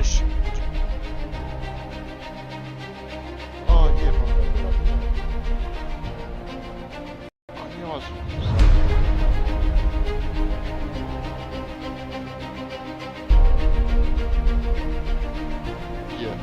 should. Oh yeah, I knew I was. Yeah.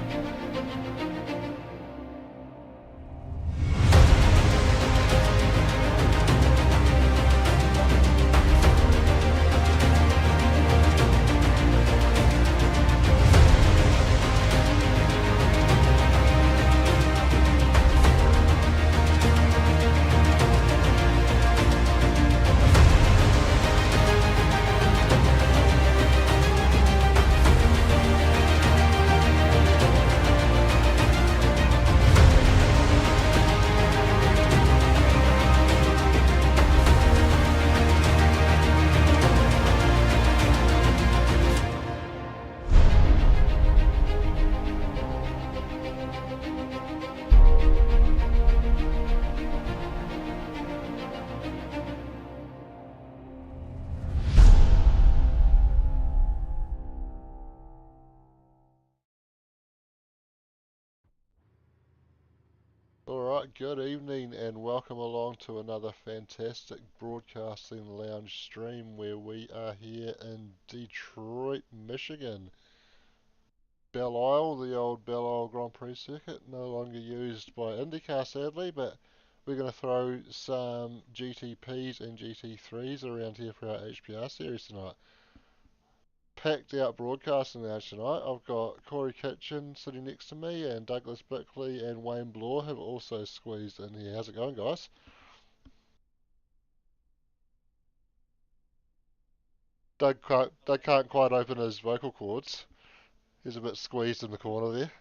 Alright, good evening and welcome along to another fantastic Broadcasting Lounge stream where we are here in Detroit, Michigan. Belle Isle, the old Belle Isle Grand Prix circuit, no longer used by IndyCar sadly, but we're going to throw some GTPs and GT3s around here for our HPR series tonight. Packed out broadcasting lounge tonight. I've got Corey Kitchen sitting next to me, and Douglas Bickley and Wayne Bloor have also squeezed in here. How's it going, guys? Doug can't quite open his vocal cords. He's a bit squeezed in the corner there.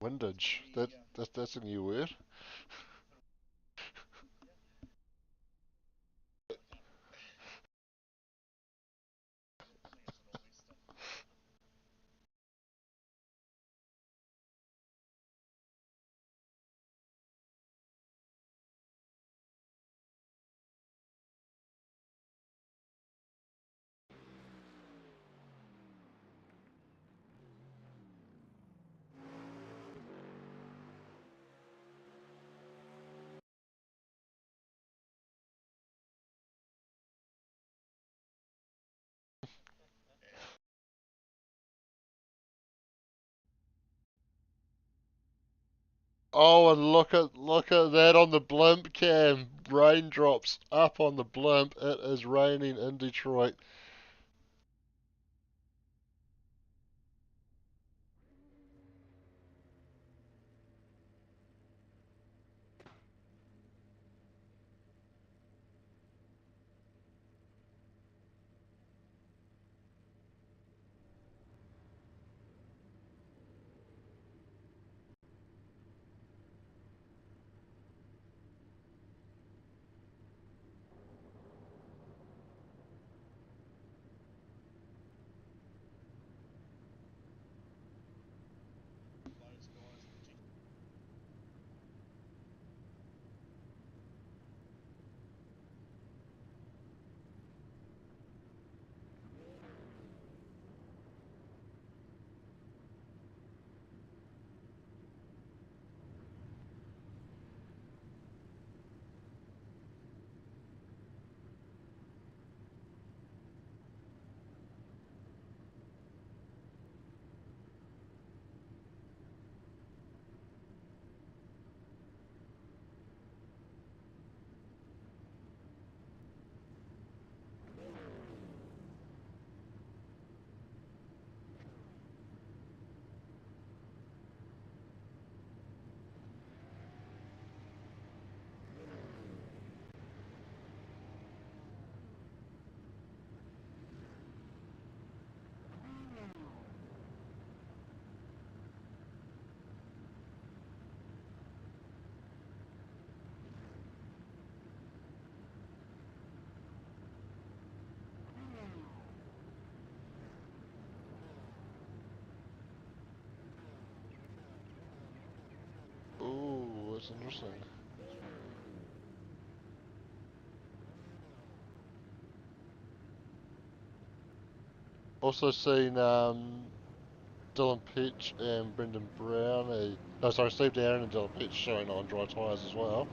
Windage. That's a new word. Oh, and look at that on the blimp cam. Raindrops up on the blimp. It is raining in Detroit. That's interesting. Also seen Dylan Petch and Brendan Brown. No, sorry, Steve Darren and Dylan Petch showing on dry tyres as well.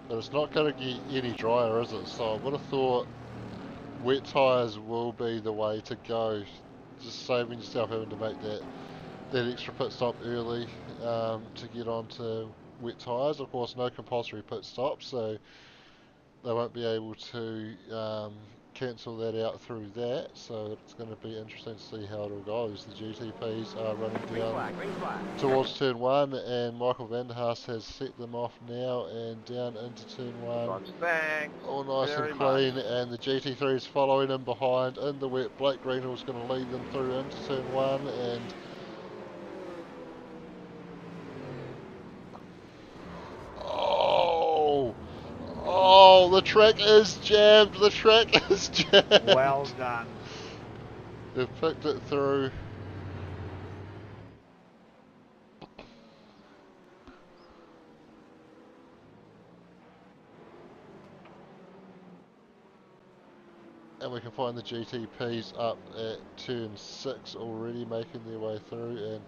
But it's not going to get any drier, is it? So I would have thought wet tyres will be the way to go. Just saving yourself having to make that extra pit stop early to get onto wet tyres. Of course, no compulsory pit stops, so they won't be able to cancel that out through that. So it's going to be interesting to see how it all goes. The GTPs are running down towards turn 1, and Michael Vanderhaas has set them off now and down into turn 1. All nice and clean, and the GT3 is following him behind in the wet. Blake Greenhill's going to lead them through into turn 1, and oh, the track is jammed. The track is jammed. Well done. They've picked it through. And we can find the GTPs up at turn 6 already making their way through. And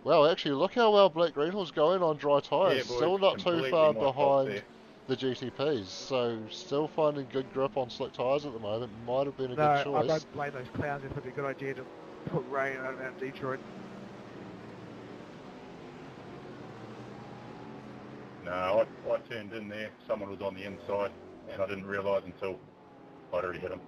well, actually, look how well Blake Greenhill's going on dry tyres. Yeah, boys, still not too far behind the GTPs. So still finding good grip on slick tyres at the moment. Might have been a good No, I choice. don't blame those clowns. It's probably a good idea to put rain around Detroit. No, I turned in there. Someone was on the inside, and I didn't realise until I'd already hit him.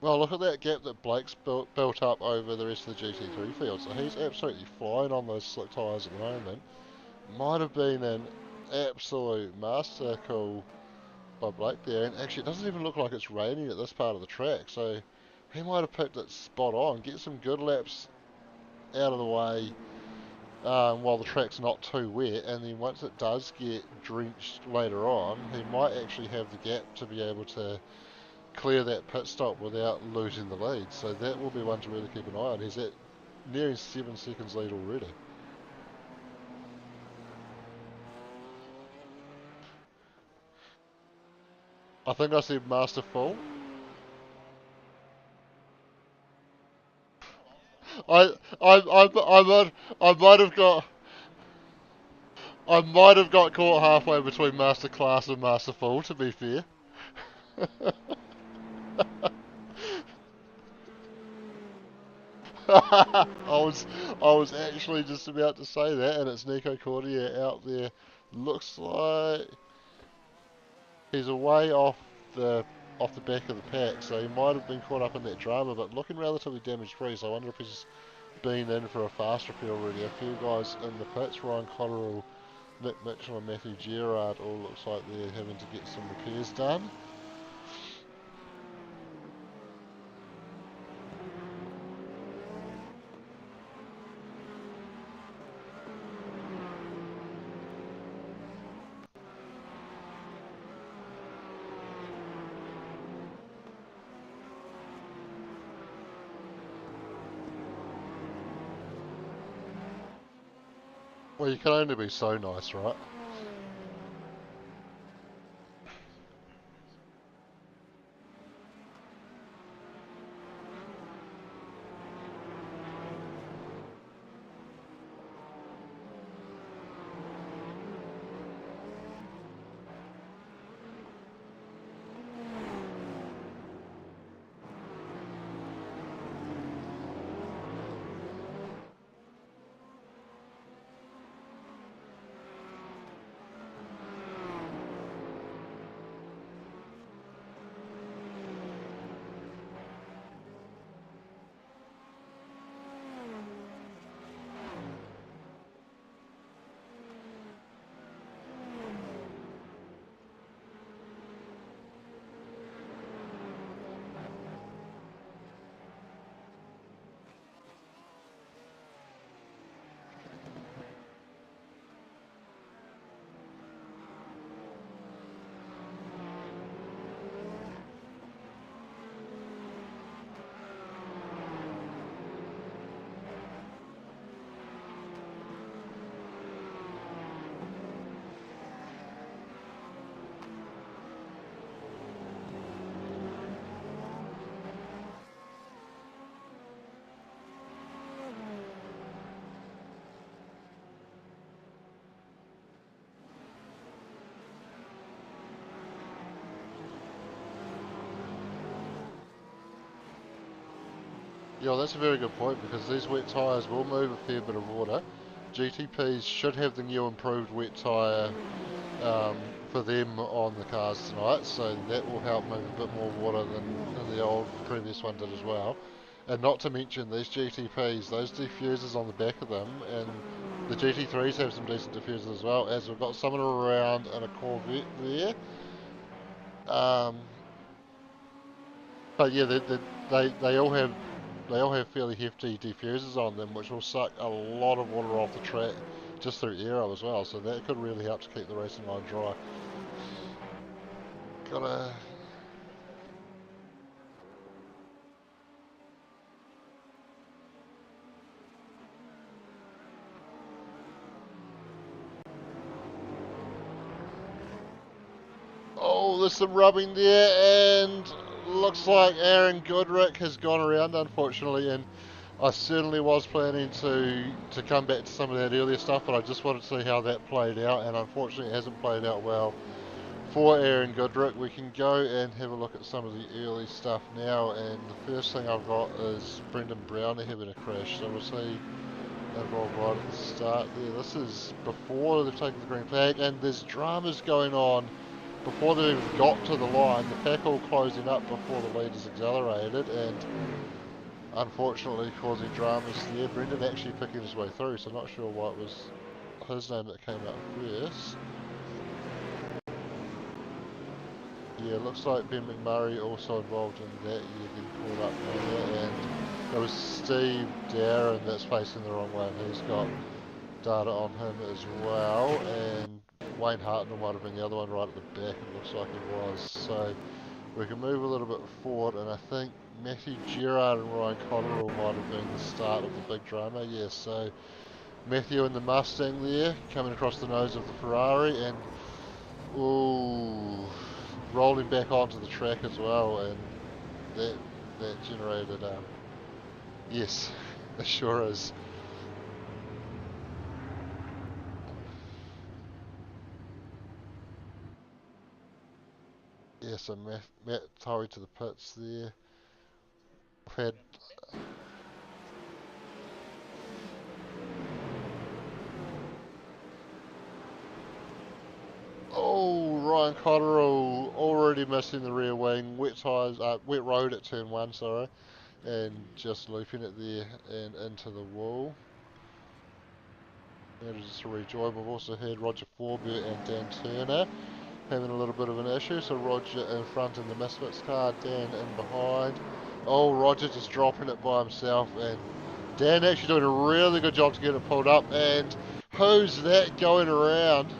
Well, look at that gap that Blake's built up over the rest of the GT3 field. So he's absolutely flying on those slick tyres at the moment. Might have been an absolute master call by Blake there. And actually, it doesn't even look like it's raining at this part of the track. So he might have picked it spot on. Get some good laps out of the way while the track's not too wet. And then once it does get drenched later on, he might actually have the gap to be able to clear that pit stop without losing the lead. So that will be one to really keep an eye on. He's at nearing 7 seconds lead already. I think I said master full. I might have got caught halfway between master class and master full, to be fair. I was actually just about to say that, and it's Nico Cordier out there. Looks like he's away off the back of the pack, so he might have been caught up in that drama, but looking relatively damage free. So I wonder if he's been in for a fast repair already. A few guys in the pits, Ryan Cotterill, Nick Mitchell and Matthew Gerard, all looks like they're having to get some repairs done. Well, you can only be so nice, right? Yeah, that's a very good point, because these wet tyres will move a fair bit of water. GTPs should have the new improved wet tyre for them on the cars tonight, so that will help move a bit more water than the old previous one did as well. And not to mention these GTPs, those diffusers on the back of them, and the GT3s have some decent diffusers as well, as we've got someone around in a Corvette there. But yeah, they all have fairly hefty diffusers on them, which will suck a lot of water off the track just through aero as well. So that could really help to keep the racing line dry. Gotta. Oh, there's some rubbing there, and looks like Aaron Goodrick has gone around, unfortunately, and I certainly was planning to come back to some of that earlier stuff, but I just wanted to see how that played out, and unfortunately it hasn't played out well for Aaron Goodrick. We can go and have a look at some of the early stuff now, and the first thing I've got is Brendan Browner having a crash, so was he involved right at the start there? This is before they've taken the green flag, and there's dramas going on before they even got to the line. The pack all closing up before the leaders accelerated, and unfortunately causing dramas there. Brendan actually picking his way through, so not sure why it was his name that came up first. Yeah, looks like Ben McMurray also involved in that. Yeah, getting caught up there, and it was Steve Darren that's facing the wrong way, and he's got data on him as well, and Wayne Hartnell might have been the other one right at the back, it looks like it was. So we can move a little bit forward, and I think Matthew Gerard and Ryan Cotterill might have been the start of the big drama. Yeah, so Matthew in the Mustang there, coming across the nose of the Ferrari, and ooh, rolling back onto the track as well, and that generated, yes, it sure is. Yeah, so Matt Torrey to the pits there. We've had Ryan Cotterill already missing the rear wing, wet tyres, wet road at turn 1, sorry, and just looping it there and into the wall. That is just a rejoy. We've also had Roger Forbert and Dan Turner having a little bit of an issue, so Roger in front in the Misfits car, Dan in behind. Oh, Roger just dropping it by himself, and Dan actually doing a really good job to get it pulled up, and who's that going around?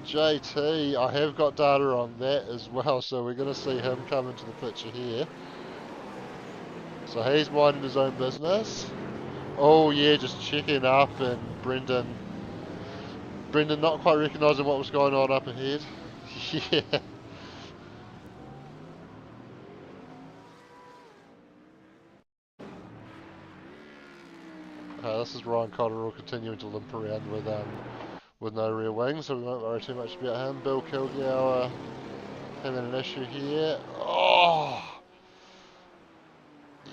JT, I have got data on that as well, so we're going to see him come into the picture here. So he's minding his own business. Oh yeah, just checking up, and Brendan not quite recognising what was going on up ahead. Yeah. This is Ryan Cotterill continuing to limp around with no rear wings, so we won't worry too much about him. Bill Kilgour having an issue here. Oh!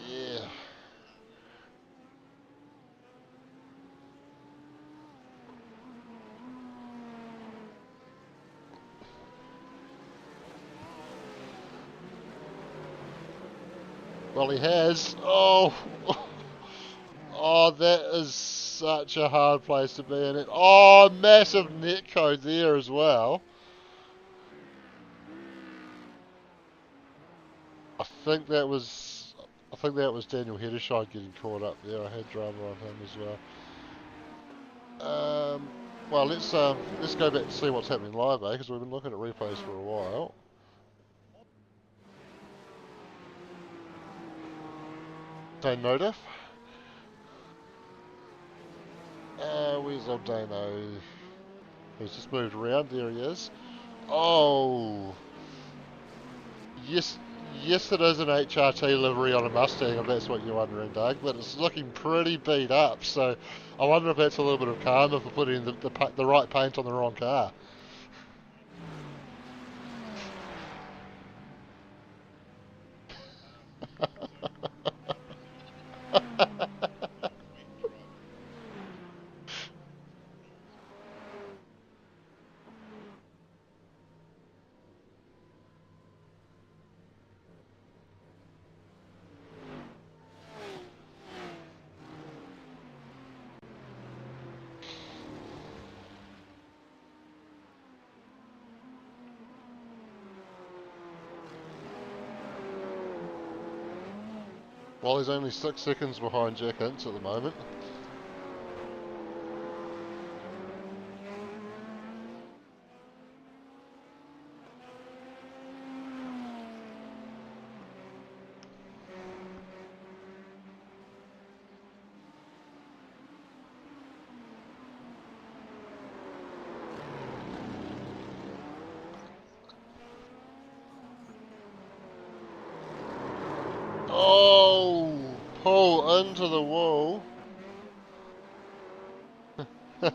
Yeah. Well, he has. Oh! Oh, that is such a hard place to be in it. Oh, massive netcode there as well. I think that was Daniel Heddershide getting caught up there. I had drama on him as well. Well, let's go back to see what's happening live, because we've been looking at replays for a while. Dane Notiff. Where's old Dano? He's just moved around. There he is. Oh, yes, it is an HRT livery on a Mustang, if that's what you're wondering, Doug. But it's looking pretty beat up. So I wonder if that's a little bit of karma for putting the right paint on the wrong car. Well, he's only 6 seconds behind Jack Ince at the moment. Oh, pull into the wall. And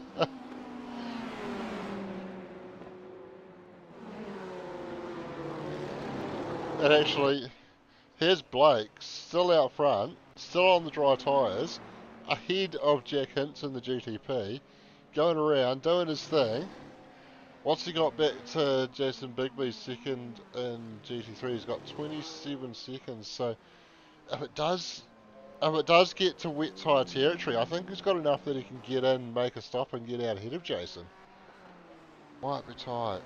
actually, here's Blake, still out front, still on the dry tyres, ahead of Jack Hints in the GTP, going around, doing his thing. Once he got back to Jason Bigby's second in GT3, he's got 27 seconds. So if it does get to wet tyre territory, I think he's got enough that he can get in, make a stop, and get out ahead of Jason. Might be tight.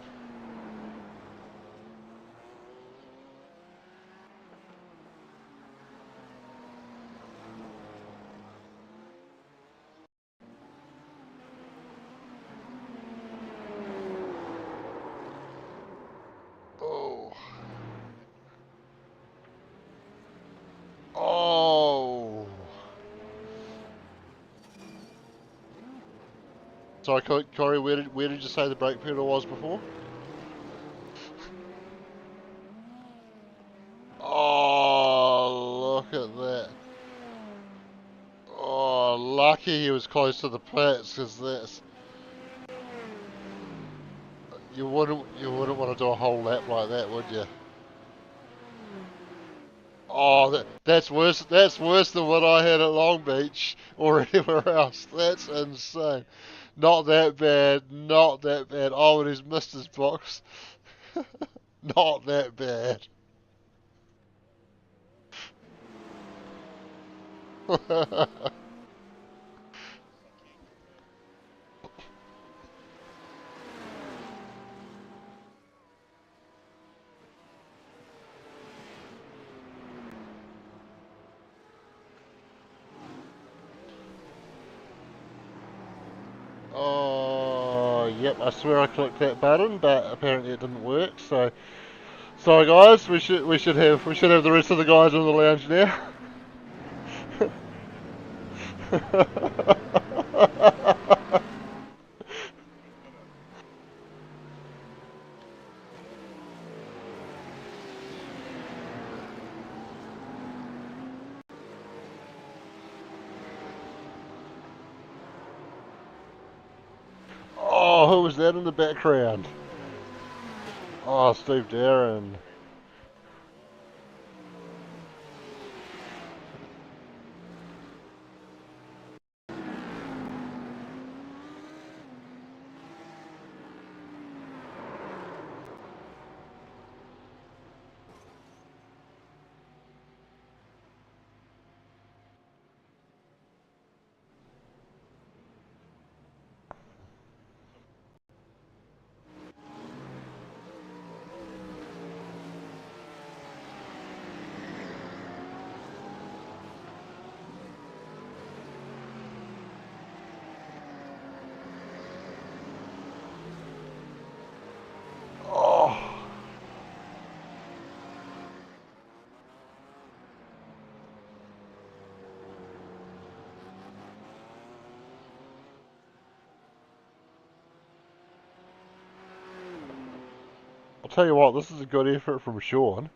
Oh. Oh. Sorry, Corey, where did you say the brake pedal was before? Oh, look at that. Oh, lucky he was close to the pits, because that's... You wouldn't want to do a whole lap like that, would you? Oh, that's worse than what I had at Long Beach or anywhere else. That's insane. Not that bad, not that bad. Oh, and he's missed his box. Not that bad. Oh, yep, I swear I clicked that button, but apparently it didn't work, so sorry guys, we should have the rest of the guys in the lounge now. Oh, who was that in the background? Oh, Steve Darren. Oh. I'll tell you what, this is a good effort from Sean.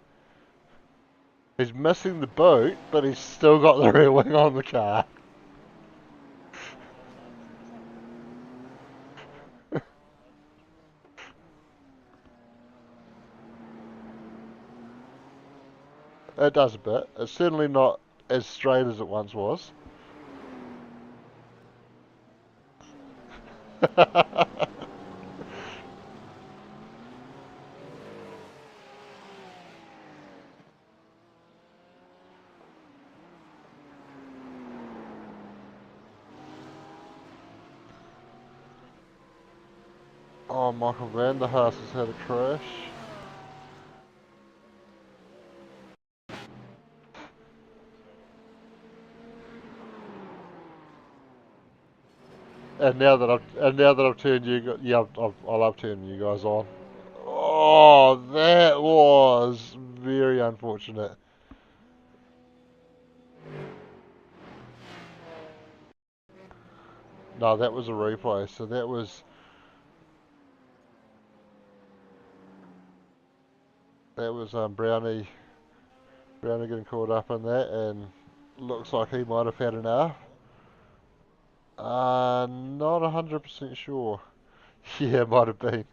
He's missing the boot, but he's still got the rear wing on the car. It does a bit. It's certainly not as straight as it once was. Oh, Michael Vanderhaas has had a crash. And now that I've turned you, yeah, I love turning you guys on. Oh, that was very unfortunate. No, that was a replay. So that was Brownie getting caught up in that, and looks like he might have had enough. Not 100% sure. Yeah, might have been.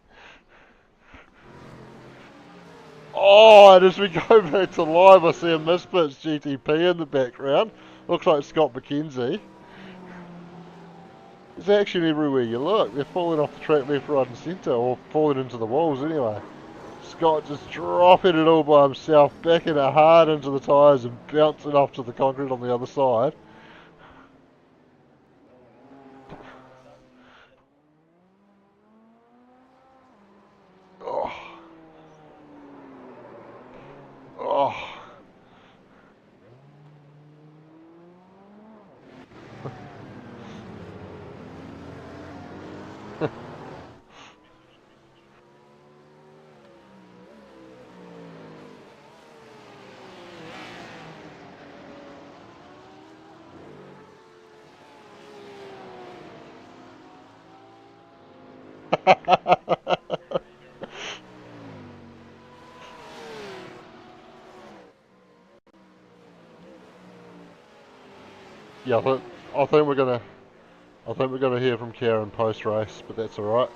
Oh, and as we go back to live, I see a Misfits GTP in the background. Looks like Scott McKenzie. It's actually everywhere you look. They're falling off the track left, right and centre, or falling into the walls anyway. Scott just dropping it all by himself, backing it hard into the tyres and bouncing off to the concrete on the other side. Oh. Oh. Yeah, I think we're gonna hear from Karen post race, but that's all right.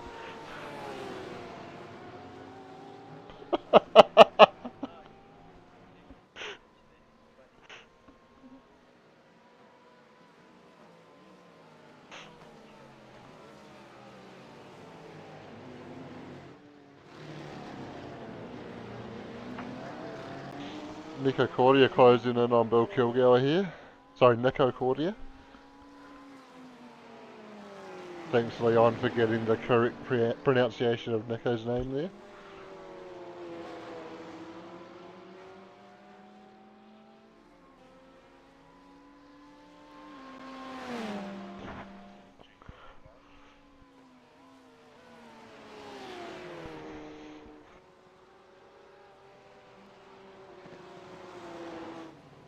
Nico Cordia closing in on Bill Kilgour here. Sorry, Nico Cordia. Thanks, Leon, for getting the correct pronunciation of Nico's name there.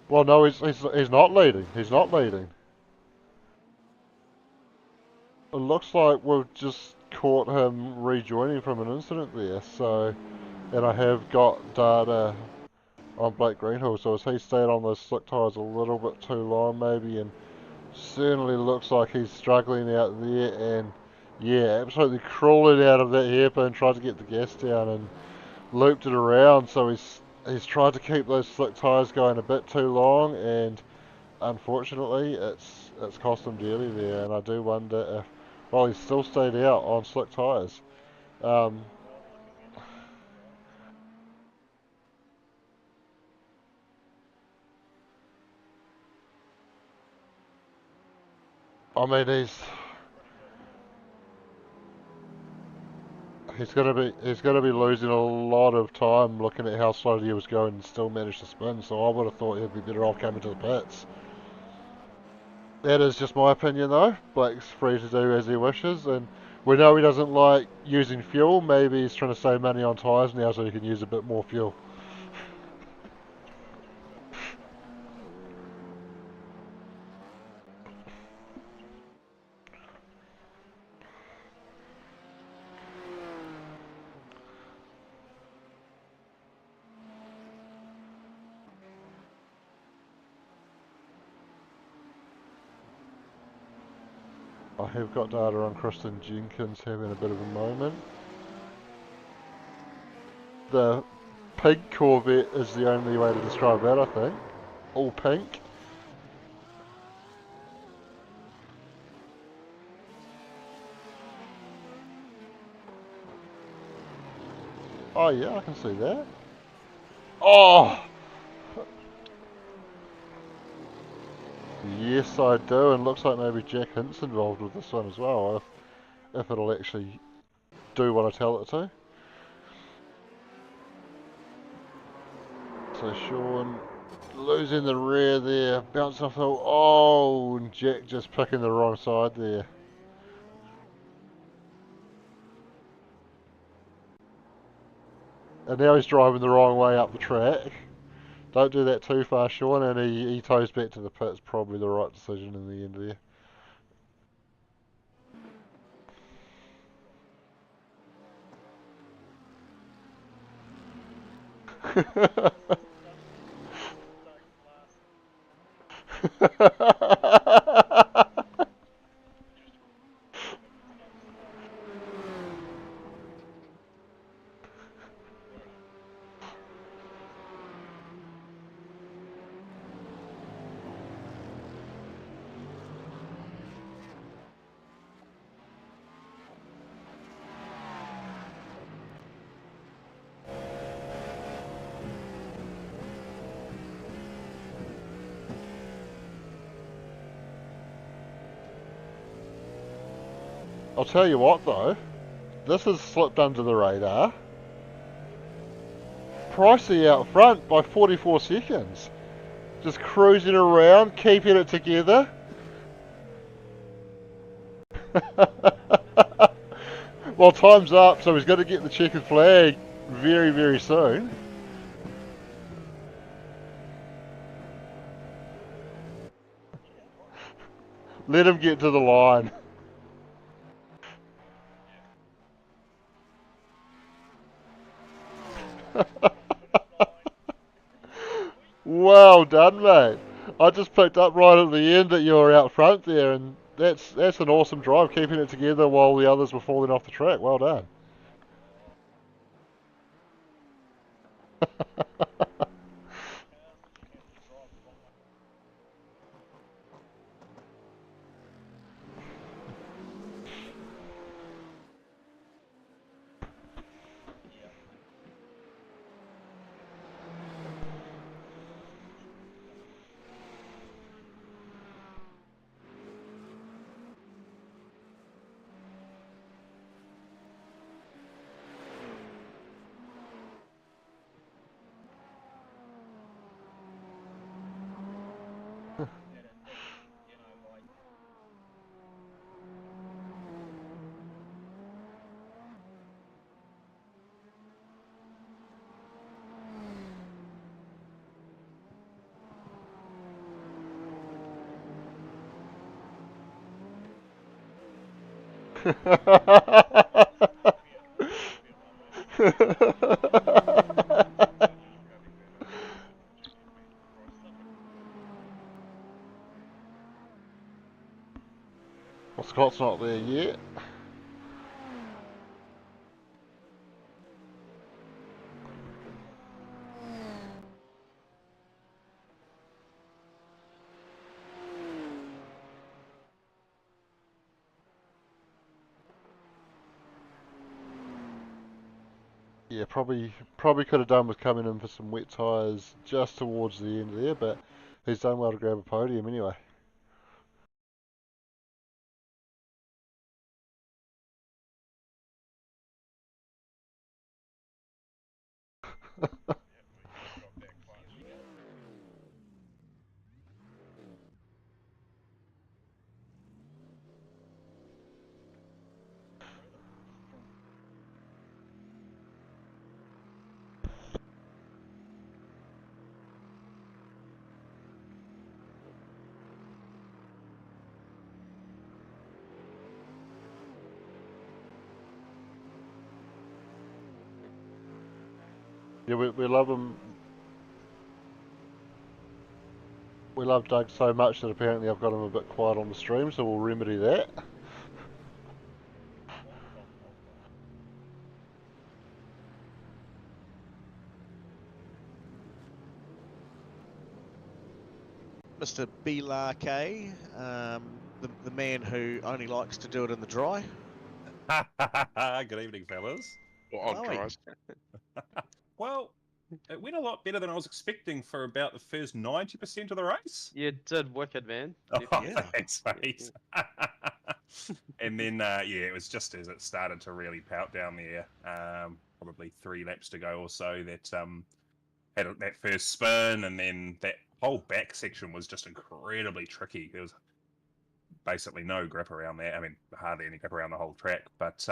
Well, no, he's not leading. He's not leading. It looks like we've just caught him rejoining from an incident there. So, and I have got data on Blake Greenhill. So as he stayed on those slick tyres a little bit too long, maybe, and certainly looks like he's struggling out there. And yeah, absolutely crawling out of that hairpin, tried to get the gas down and looped it around. So he's tried to keep those slick tyres going a bit too long, and unfortunately it's cost him dearly there. And I do wonder if, well, he's still stayed out on slick tyres. I mean, he's gonna be losing a lot of time looking at how slowly he was going and still managed to spin. So I would have thought he'd be better off coming to the pits. That is just my opinion though. Blake's free to do as he wishes, and we know he doesn't like using fuel. Maybe he's trying to save money on tyres now so he can use a bit more fuel. I have got data on Kristen Jenkins having a bit of a moment. The pink Corvette is the only way to describe that, I think. All pink. Oh yeah, I can see that. Oh! Yes, I do, and looks like maybe Jack Hint's involved with this one as well, if it'll actually do what I tell it to. So Sean losing the rear there, bouncing off the... Oh, and Jack just picking the wrong side there. and now he's driving the wrong way up the track. Don't do that too far, Sean, and he toes back to the pits. Probably the right decision in the end there. I'll tell you what though, this has slipped under the radar. Pricey out front by 44 seconds. Just cruising around, keeping it together. Well, time's up, so he's got to get the checkered flag very, very soon. Let him get to the line. Well done, mate. I just picked up right at the end that you were out front there, and that's an awesome drive, keeping it together while the others were falling off the track. Well done. Well, Scott's not there yet. Yeah, probably could have done with coming in for some wet tyres just towards the end there, but he's done well to grab a podium anyway. Yeah, we love him. We love Doug so much that apparently I've got him a bit quiet on the stream, so we'll remedy that. Mr. Bilarke, the man who only likes to do it in the dry. Good evening, fellas. Or on dries. Well, it went a lot better than I was expecting for about the first 90% of the race. You did wicked, man. Oh, Yeah. thanks, mate. And then, yeah, it was just as it started to really pout down there, probably 3 laps to go or so, that had that first spin, and then that whole back section was just incredibly tricky. There was basically no grip around there. I mean, hardly any grip around the whole track, but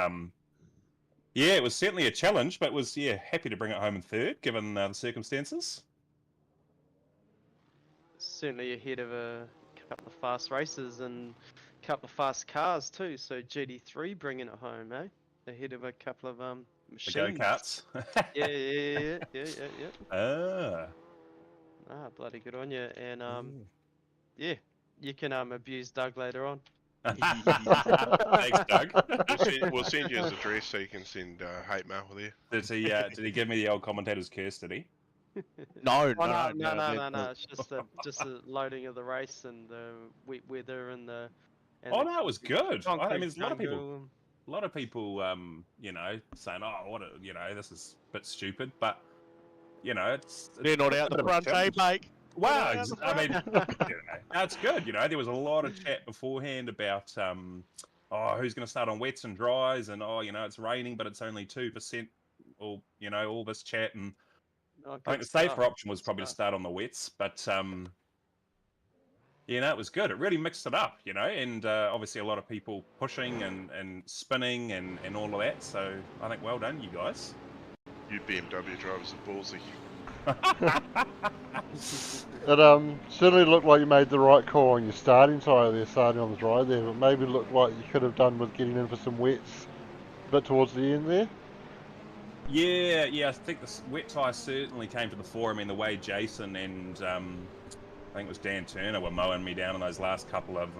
Yeah, it was certainly a challenge, but was happy to bring it home in third, given the circumstances. Certainly ahead of a couple of fast races and a couple of fast cars too. So GT3 bringing it home, eh? Ahead of a couple of The machines. go-karts. Yeah. Ah. Ah, bloody good on you. And Mm. yeah, you can abuse Doug later on. Thanks, Doug. We'll send you his address so you can send hate mail there. Did he give me the old commentator's curse? Did he? No, Oh, no, no. It's just the loading of the race and the wet weather and the. Oh no, it was good. I mean, there's a lot of people. jungle. A lot of people, saying, "Oh, this is a bit stupid," but it's they're not out a bit the of a front, eh, challenge. mate? Wow, They're not out the I mean, front. that's good. There was a lot of chat beforehand about, who's going to start on wets and dries, and it's raining, but it's only 2%, or all this chat, and Oh, I think the safer option was probably to start on the wets, but it was good. It really mixed it up, and obviously a lot of people pushing and spinning and all of that. So I think well done, you guys. You BMW drivers are ballsy. It certainly looked like you made the right call on your starting tyre there, starting on the dry there, but maybe looked like you could have done with getting in for some wets a bit towards the end there. Yeah, I think the wet tyre certainly came to the fore. I mean, the way Jason and I think it was Dan Turner were mowing me down in those last couple of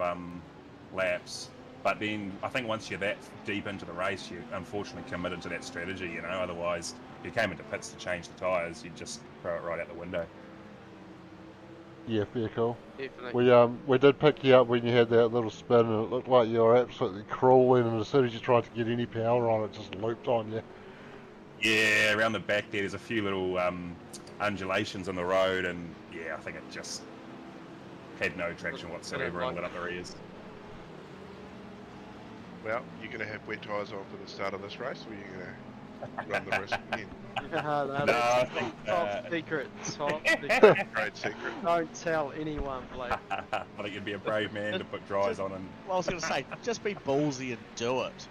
laps. But then I think once you're that deep into the race, you unfortunately committed to that strategy, Otherwise, if you came into pits to change the tyres, you'd just throw it right out the window. Yeah, fair cool. Definitely. We did pick you up when you had that little spin, and it looked like you were absolutely crawling, and as soon as you tried to get any power on it, just looped on you. Yeah, around the back there's a few little undulations on the road, and I think it just had no traction whatsoever and lit up the rears. Well, you're going to have wet tyres on for the start of this race, or are you going to run the risk again? I think, top secret. Top secret. Great secret. Don't tell anyone, Blake. I think you'd be a brave man to put dries on and... Well, I was going to say, just be ballsy and do it.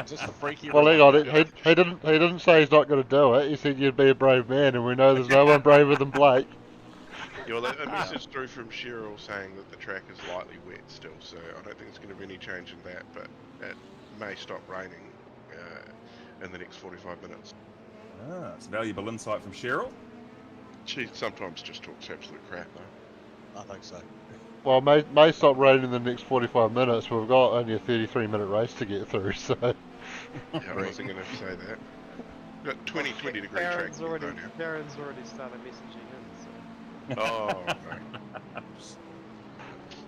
Just freak you. Well, hang on, he didn't say he's not going to do it. He said you'd be a brave man, and we know there's no one braver than Blake. Yeah, well, a message through from Cheryl saying that the track is lightly wet still, so I don't think there's going to be any change in that, but it may stop raining in the next 45 minutes. It's valuable insight from Cheryl. She sometimes just talks absolute crap, though. I think so. Well, may stop raining in the next 45 minutes. We've got only a 33-minute race to get through, so... Yeah, I wasn't going to say that. We've got 20 degree track. Karen's already started messaging him, so... Oh, no.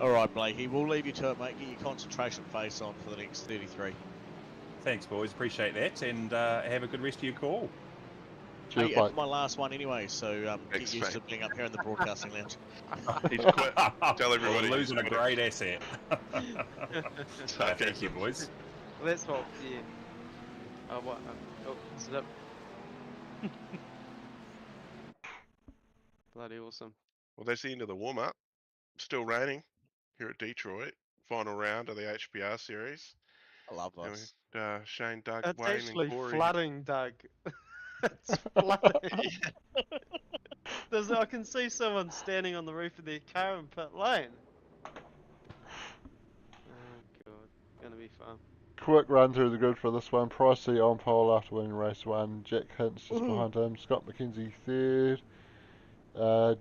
All right, Blakey, we'll leave you to it, mate. Get your concentration face on for the next 33. Thanks, boys. Appreciate that, and have a good rest of your call. Cheers, Hey, Blake. it's my last one anyway, so Thanks, get used to mate. being up here in the broadcasting lounge. He's quit. Tell everybody. We're losing a he's great asset. quit. Thank you, boys. Let's hope, yeah. Oh, what? Oh, is it up? Bloody awesome. Well, that's the end of the warm-up. Still raining here at Detroit. Final round of the HPR series. I love this. And, Shane, Doug, It's Wayne, actually and Corey. flooding, Doug. It's flooding. I can see someone standing on the roof of their car in pit lane. Oh god, gonna be fun. Quick run through the grid for this one. Pricey on pole after winning race 1. Jack Hintz just behind him. Scott McKenzie third.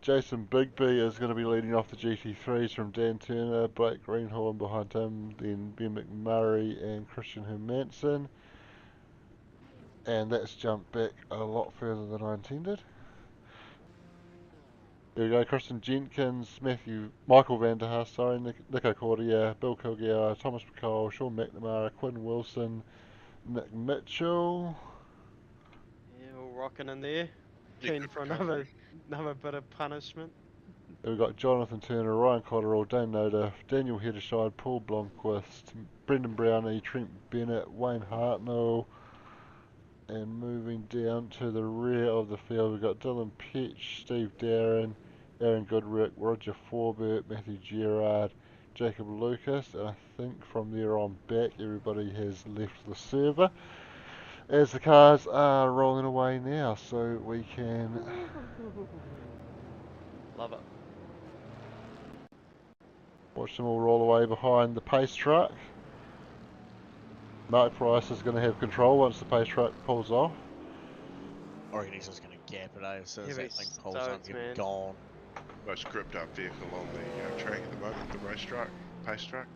Jason Bigby is going to be leading off the GT3s from Dan Turner, Blake Greenhorn behind him, then Ben McMurray and Christian Hermansen. And that's jumped back a lot further than I intended. There we go, Kristen Jenkins, Michael Van der Haas, Nico Cordia, Bill Kilgour, Thomas McCall, Sean McNamara, Quinn Wilson, Nick Mitchell. Yeah, all rocking in there. Keen for another bit of punishment. We've got Jonathan Turner, Ryan Cotterill, Dan Noda, Daniel Hedderscheid, Paul Blomqvist, Brendan Brownie, Trent Bennett, Wayne Hartnell, and moving down to the rear of the field, we've got Dylan Petch, Steve Darren, Aaron Goodrick, Roger Forbert, Matthew Gerard, Jacob Lucas, and I think from there on back everybody has left the server. as the cars are rolling away now, so we can Love it. watch them all roll away behind the pace truck. Mark Price is going to have control once the pace truck pulls off. I reckon he's just going to gap it, as soon as He'll be that thing pulls on, stoked, get man. gone. Most gripped up vehicle on the track at the moment, the race truck, pace truck.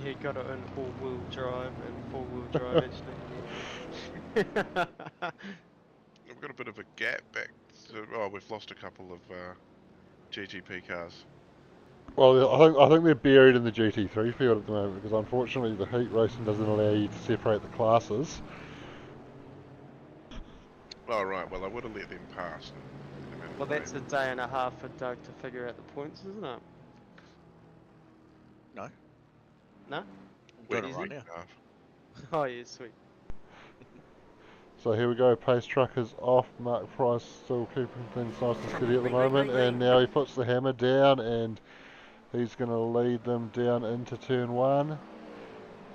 He got it in all-wheel drive and four-wheel drive actually. We've got a bit of a gap back. Oh, we've lost a couple of GTP cars. Well, I think they're buried in the GT3 field at the moment because unfortunately the heat racing doesn't allow you to separate the classes. Oh right, well I would have let them pass. Well, that's a day and a half for Doug to figure out the points, isn't it? No. No? We're Easy? right now. Oh yeah, sweet. So here we go, pace truck is off, Mark Price still keeping things nice and steady at the moment, and now he puts the hammer down and he's going to lead them down into turn 1.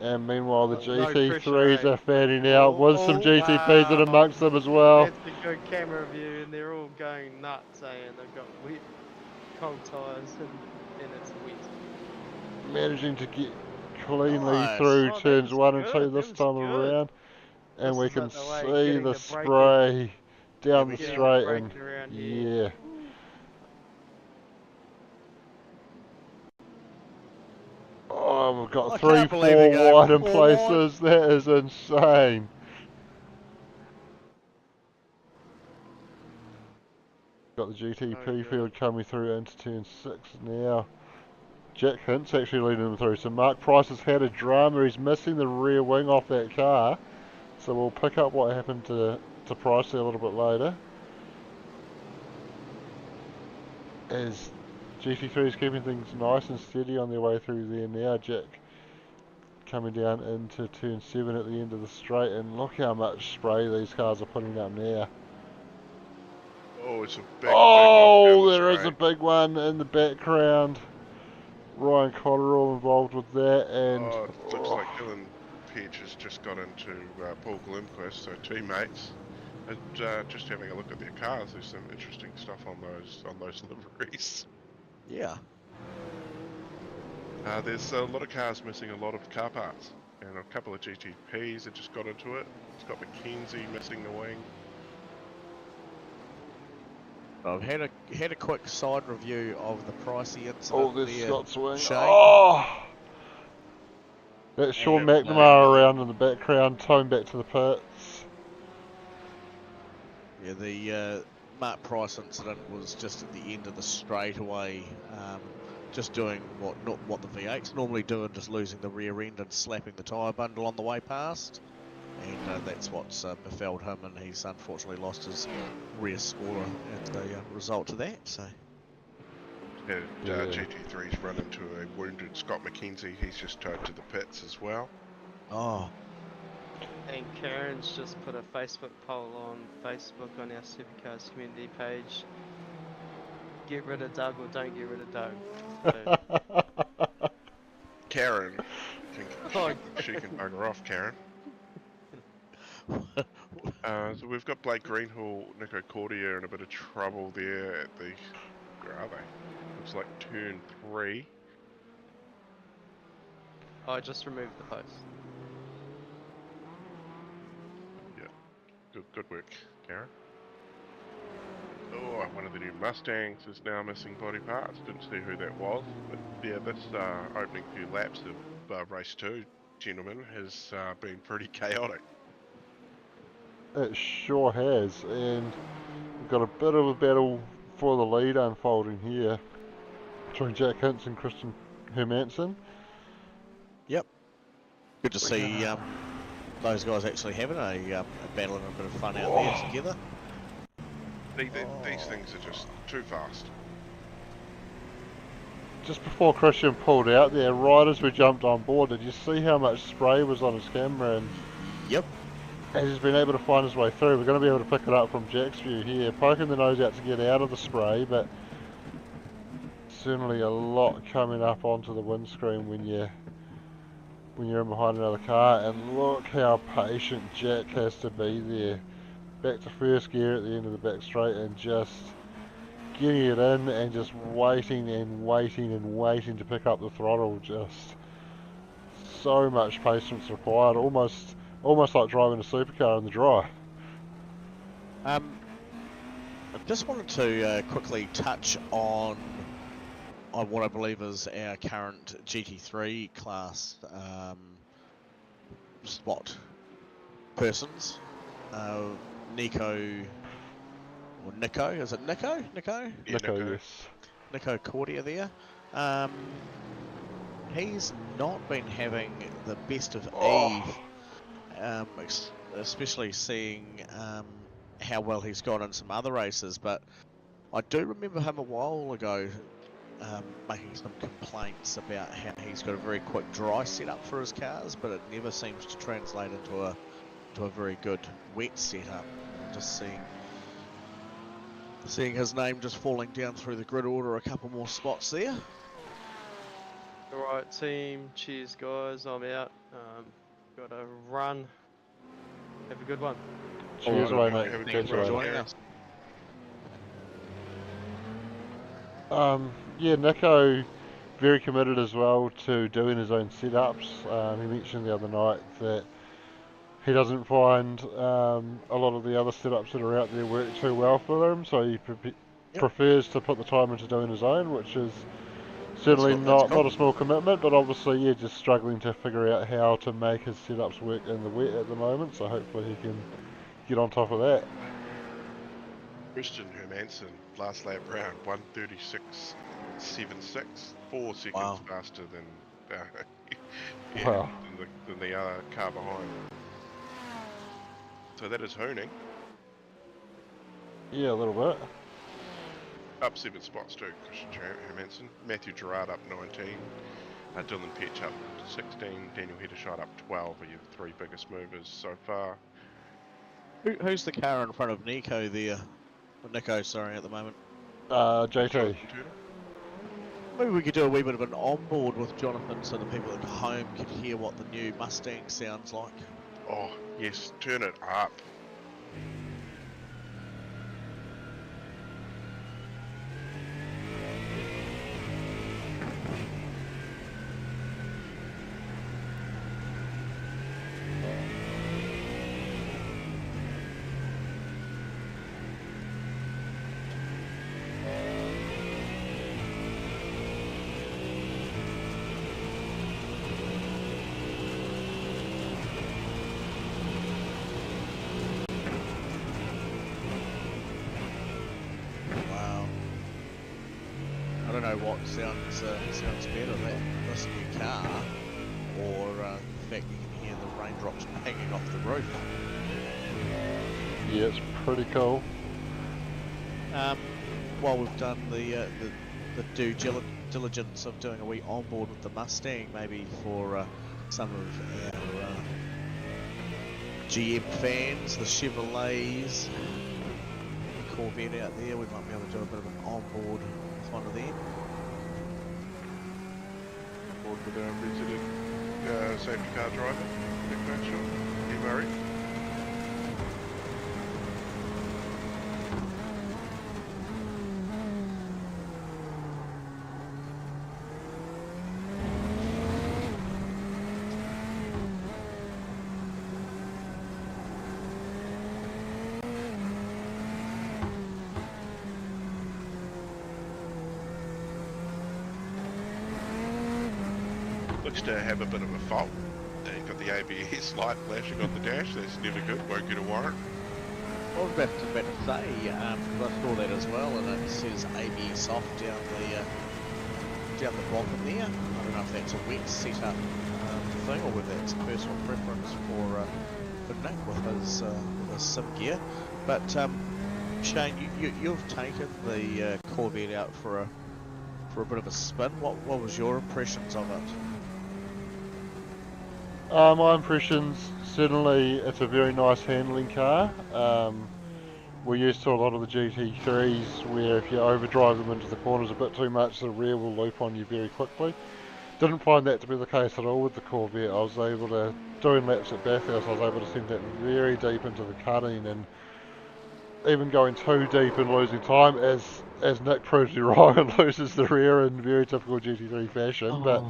And meanwhile the No GT3s pressure, eh? are fanning out with some GTPs in wow. amongst them as well. That's a good camera view, and they're all going nuts, and they've got wet, cold tyres, and it's wet. Managing to get cleanly Nice. through Oh, that turns was 1 and good, 2 that this was time good. around. And This we is can like the way see getting the the braking- spray down the Yeah, straight braking and around here. yeah. Oh, we've got I 3, can't 4 believe we go wide in 4 wide. places. That is insane. Got the GTP Oh, field coming through into turn 6 now. Jack Hint's actually leading them through. So Mark Price has had a drama. He's missing the rear wing off that car. So we'll pick up what happened to Price a little bit later. As GT3 is keeping things nice and steady on their way through there now. Jack coming down into turn 7 at the end of the straight, and look how much spray these cars are putting up now. Oh, it's a big. Oh, big there is a big one in the background. Ryan Cotterill involved with that, and Oh, it looks like Dylan Pedge has just got into Paul Glimquist, so teammates. And just having a look at their cars, there's some interesting stuff on those liveries. Yeah. There's a lot of cars missing a lot of car parts, and a couple of GTPs have just got into it. It's got McKenzie missing the wing. I've had a quick side review of the pricey incident. oh, there's there, Scott's wing. Shane. Oh! That's Sean And, McNamara around in the background, towing back to the pits. Yeah, the Mark Price incident was just at the end of the straightaway, just doing what the V8's normally doing, just losing the rear end and slapping the tyre bundle on the way past. And that's what's befelled him, and he's unfortunately lost his rear spoiler as a result of that. So And Yeah. GT3's run into a wounded Scott McKenzie. He's just towed to the pits as well. oh, And Karen's just put a Facebook poll on Facebook on our SuperCars community page. Get rid of Doug or don't get rid of Doug. So, Karen, I Oh. think she can bugger off, Karen. So we've got Blake Greenhall, Nico Cordier in a bit of trouble there at the, where are they? Looks like turn 3. I just removed the post. Good work, Karen. Oh, one of the new Mustangs is now missing body parts. Didn't see who that was, but yeah, this opening few laps of race 2, gentlemen, has been pretty chaotic. It sure has, and we've got a bit of a battle for the lead unfolding here between Jack Hintz and Christian Hermansen. good to see those guys actually having a battle and a bit of fun out there together. These things are just too fast. Just before Christian pulled out there, right as we jumped on board, did you see how much spray was on his camera? And Yep. as he's been able to find his way through, we're going to be able to pick it up from Jack's view here, poking the nose out to get out of the spray, but certainly a lot coming up onto the windscreen when when you're in behind another car, and look how patient Jack has to be there. Back to first gear at the end of the back straight and just getting it in and just waiting and waiting and waiting to pick up the throttle. Just so much patience required, almost like driving a supercar in the dry. I just wanted to quickly touch on what I believe is our current GT3 class spot persons. Nico, or Nico, is it Nico? Yeah, Nico, yes. Nico Cordia there. He's not been having the best of Eve, especially seeing how well he's gone in some other races, but I do remember him a while ago making some complaints about how he's got a very quick dry setup for his cars, but it never seems to translate into a very good wet setup. Just seeing his name just falling down through the grid order a couple more spots there. Alright team, cheers guys, I'm out. Got to run. Have a good one. Cheers, away, mate. Have a Thanks good for one. joining us. Yeah, Nico, very committed as well to doing his own setups. He mentioned the other night that he doesn't find a lot of the other setups that are out there work too well for him, so he prefers to put the time into doing his own, which is certainly not a small commitment, but obviously, yeah, just struggling to figure out how to make his setups work in the wet at the moment, so hopefully he can get on top of that. Christian Hermansen, last lap round, 1:36.76, 4 seconds Wow. faster than Wow. than the other car behind. So that is honing. Yeah, a little bit. Up 7 spots too, Christian Hermansen. Matthew Gerard up 19. Dylan Petch up 16. Daniel Heddershot up 12 are your 3 biggest movers so far. Who's the car in front of Nico there? Nico, sorry, at the moment. JT. Jonathan Turner. Maybe we could do a wee bit of an onboard with Jonathan so the people at home could hear what the new Mustang sounds like. Oh, yes, turn it up. Wow. I don't know what sounds better, this new car, or the fact you can hear the raindrops hanging off the roof. Yeah, it's pretty cool. While we've done the due diligence of doing a wee onboard with the Mustang, maybe for some of our GM fans, the Chevrolets, the Corvette out there, we might be able to do a bit of an onboard with one of them. Board with our resident safety car driver, Nick Bradshaw, Hugh Murray. Looks to have a bit of a fault. You've got the ABS light flashing on the dash, that's never good, won't get a warrant. I was about to say, because I saw that as well, and it says ABS off down the bottom there. I don't know if that's a wet setup thing, or whether it's personal preference for Nick with his sim gear. But Shane, you've taken the Corvette out for a bit of a spin. What was your impressions of it? My impressions, certainly it's a very nice handling car. We're used to a lot of the GT3s where if you overdrive them into the corners a bit too much, the rear will loop on you very quickly. didn't find that to be the case at all with the Corvette. I was able to, doing laps at Bathurst, I was able to send that very deep into the cutting, and even going too deep and losing time, as Nick proves me wrong and loses the rear in very typical GT3 fashion. But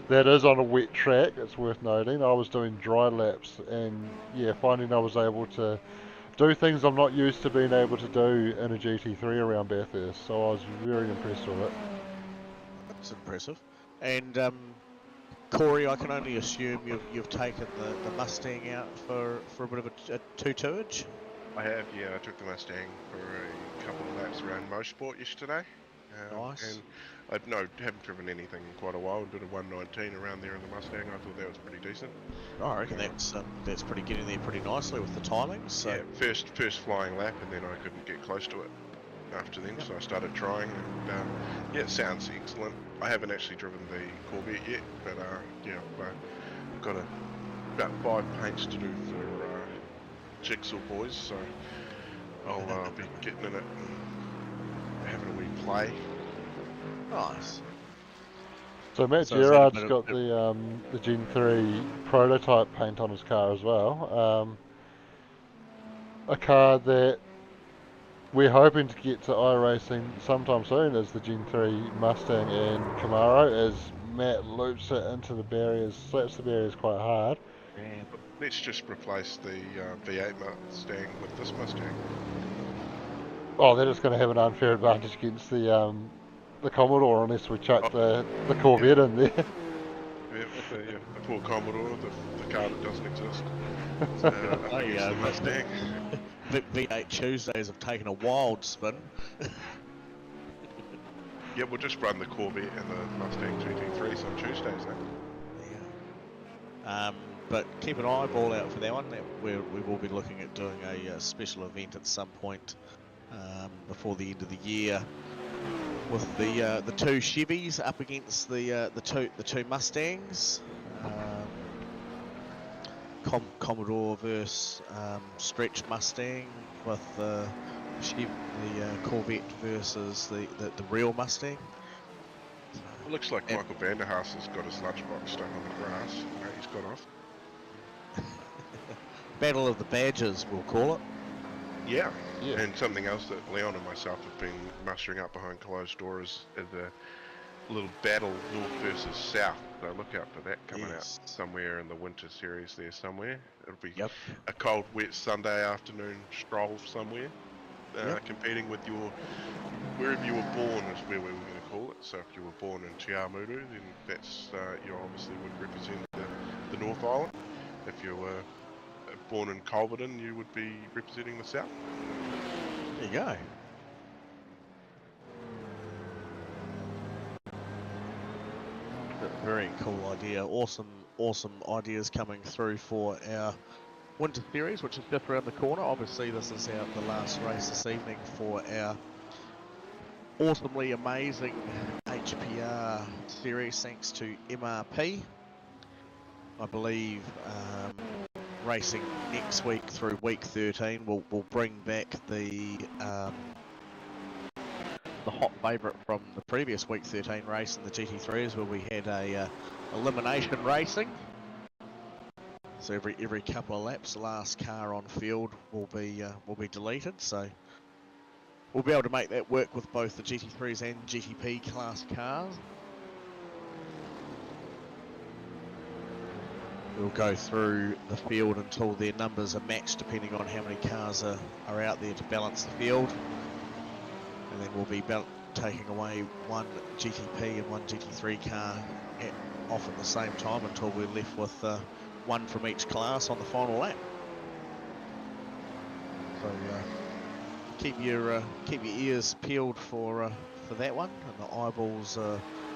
that is on a wet track, it's worth noting. I was doing dry laps, and yeah, finding I was able to do things I'm not used to being able to do in a GT3 around Bathurst, so I was very impressed with it. That's impressive. And Corey, I can only assume you've taken the Mustang out for a bit of a two-tourage? I have, yeah. I took the Mustang for a couple of laps around Motorsport yesterday. Nice. And I haven't driven anything in quite a while. I did a 119 around there in the Mustang. I thought that was pretty decent. I reckon that's pretty getting there pretty nicely with the timings. So. Yeah, first flying lap, and then I couldn't get close to it after then, so I started trying, and yeah, it sounds excellent. I haven't actually driven the Corvette yet, but yeah, I've got about 5 paints to do for Jigsaw Boys, so I'll be getting in it and having a wee play. Nice. So Matt So is that Gerard's a bit got the Gen 3 prototype paint on his car as well. A car that we're hoping to get to iRacing sometime soon is the Gen 3 Mustang and Camaro, as Matt loops it into the barriers, slaps the barriers quite hard. Let's just replace the V8 Mustang with this Mustang. Oh, they're just going to have an unfair advantage against the Commodore unless we chuck the Corvette in there. Yeah, the poor Commodore, the car that doesn't exist. The Mustang. V8 Tuesdays have taken a wild spin. Yeah, we'll just run the Corvette and the Mustang GT3s on Tuesdays then. Yeah. But keep an eyeball out for that one. We will be looking at doing a special event at some point before the end of the year, with the two Chevys up against the two Mustangs. Commodore versus stretched Mustang, with the Corvette versus the real Mustang. It looks like Michael Vanderhaas has got his lunchbox stuck on the grass. No, he's got off. Battle of the Badgers, we'll call it. Yeah, and something else that Leon and myself have been mustering up behind closed doors is a little battle north versus south. So look out for that coming out somewhere in the winter series there somewhere. It'll be a cold, wet Sunday afternoon stroll somewhere, competing with wherever you were born is where we were going to call it. So if you were born in Te Awamutu, then that's you obviously would represent the North Island. If you were born in Culverden, you would be representing the south. There you go. Very cool idea. Awesome ideas coming through for our winter series, which is just around the corner. Obviously, this is the last race this evening for our awesomely amazing HPR series, thanks to MRP. I believe racing next week through week 13 will bring back the hot favourite from the previous week 13 race in the GT3s, where we had a elimination racing. So every couple of laps, the last car on field will be deleted. So we'll be able to make that work with both the GT3s and GTP class cars. We'll go through the field until their numbers are matched, depending on how many cars are out there to balance the field. And then we'll be taking away one GTP and one GT3 car off at the same time until we're left with one from each class on the final lap. So keep your ears peeled for that one, and the eyeballs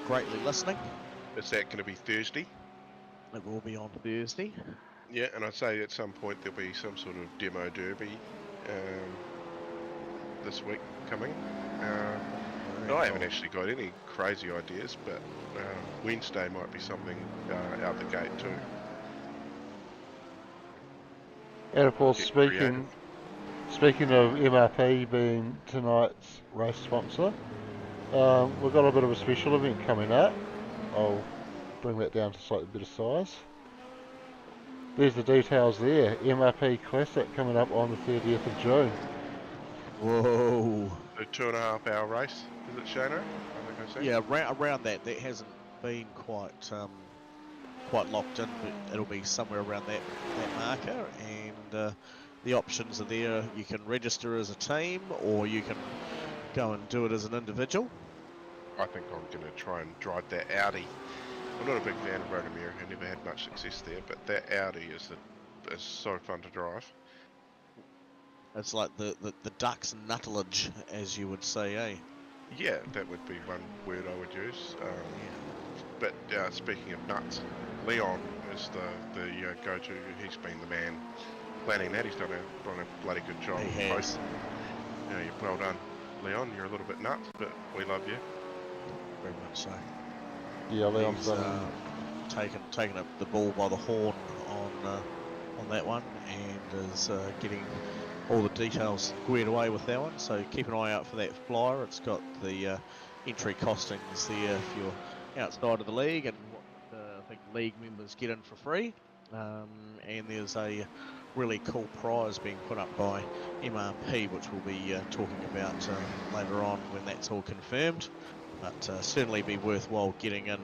greatly listening. Is that going to be Thursday? It will be on Thursday. Yeah, and I'd say at some point there'll be some sort of demo derby this week coming. I haven't actually got any crazy ideas, but Wednesday might be something out the gate too. And of course, speaking of MRP being tonight's race sponsor, we've got a bit of a special event coming up. I'll bring that down to slightly better size. There's the details there. MRP Classic coming up on the 30th of June. Whoa. A 2.5 hour race, is it, Shano? I think I see. Yeah, around that. That hasn't been quite locked in, but it'll be somewhere around that marker. And the options are there. You can register as a team, or you can go and do it as an individual. I think I'm going to try and drive that Audi. I'm not a big fan of Road America, never had much success there, but that Audi is so fun to drive. It's like the duck's nuttilage, as you would say, eh? Yeah, that would be one word I would use. But speaking of nuts, Leon is the go-to. He's been the man planning that. He's done a bloody good job. He has. Well done, Leon. You're a little bit nuts, but we love you. Very much so. Yeah, Leon's He's taken up the ball by the horn on that one, and is getting all the details squared away with that one. So keep an eye out for that flyer. It's got the entry costings there if you're outside of the league, and what I think league members get in for free. And there's a really cool prize being put up by MRP, which we'll be talking about later on when that's all confirmed. But certainly be worthwhile getting in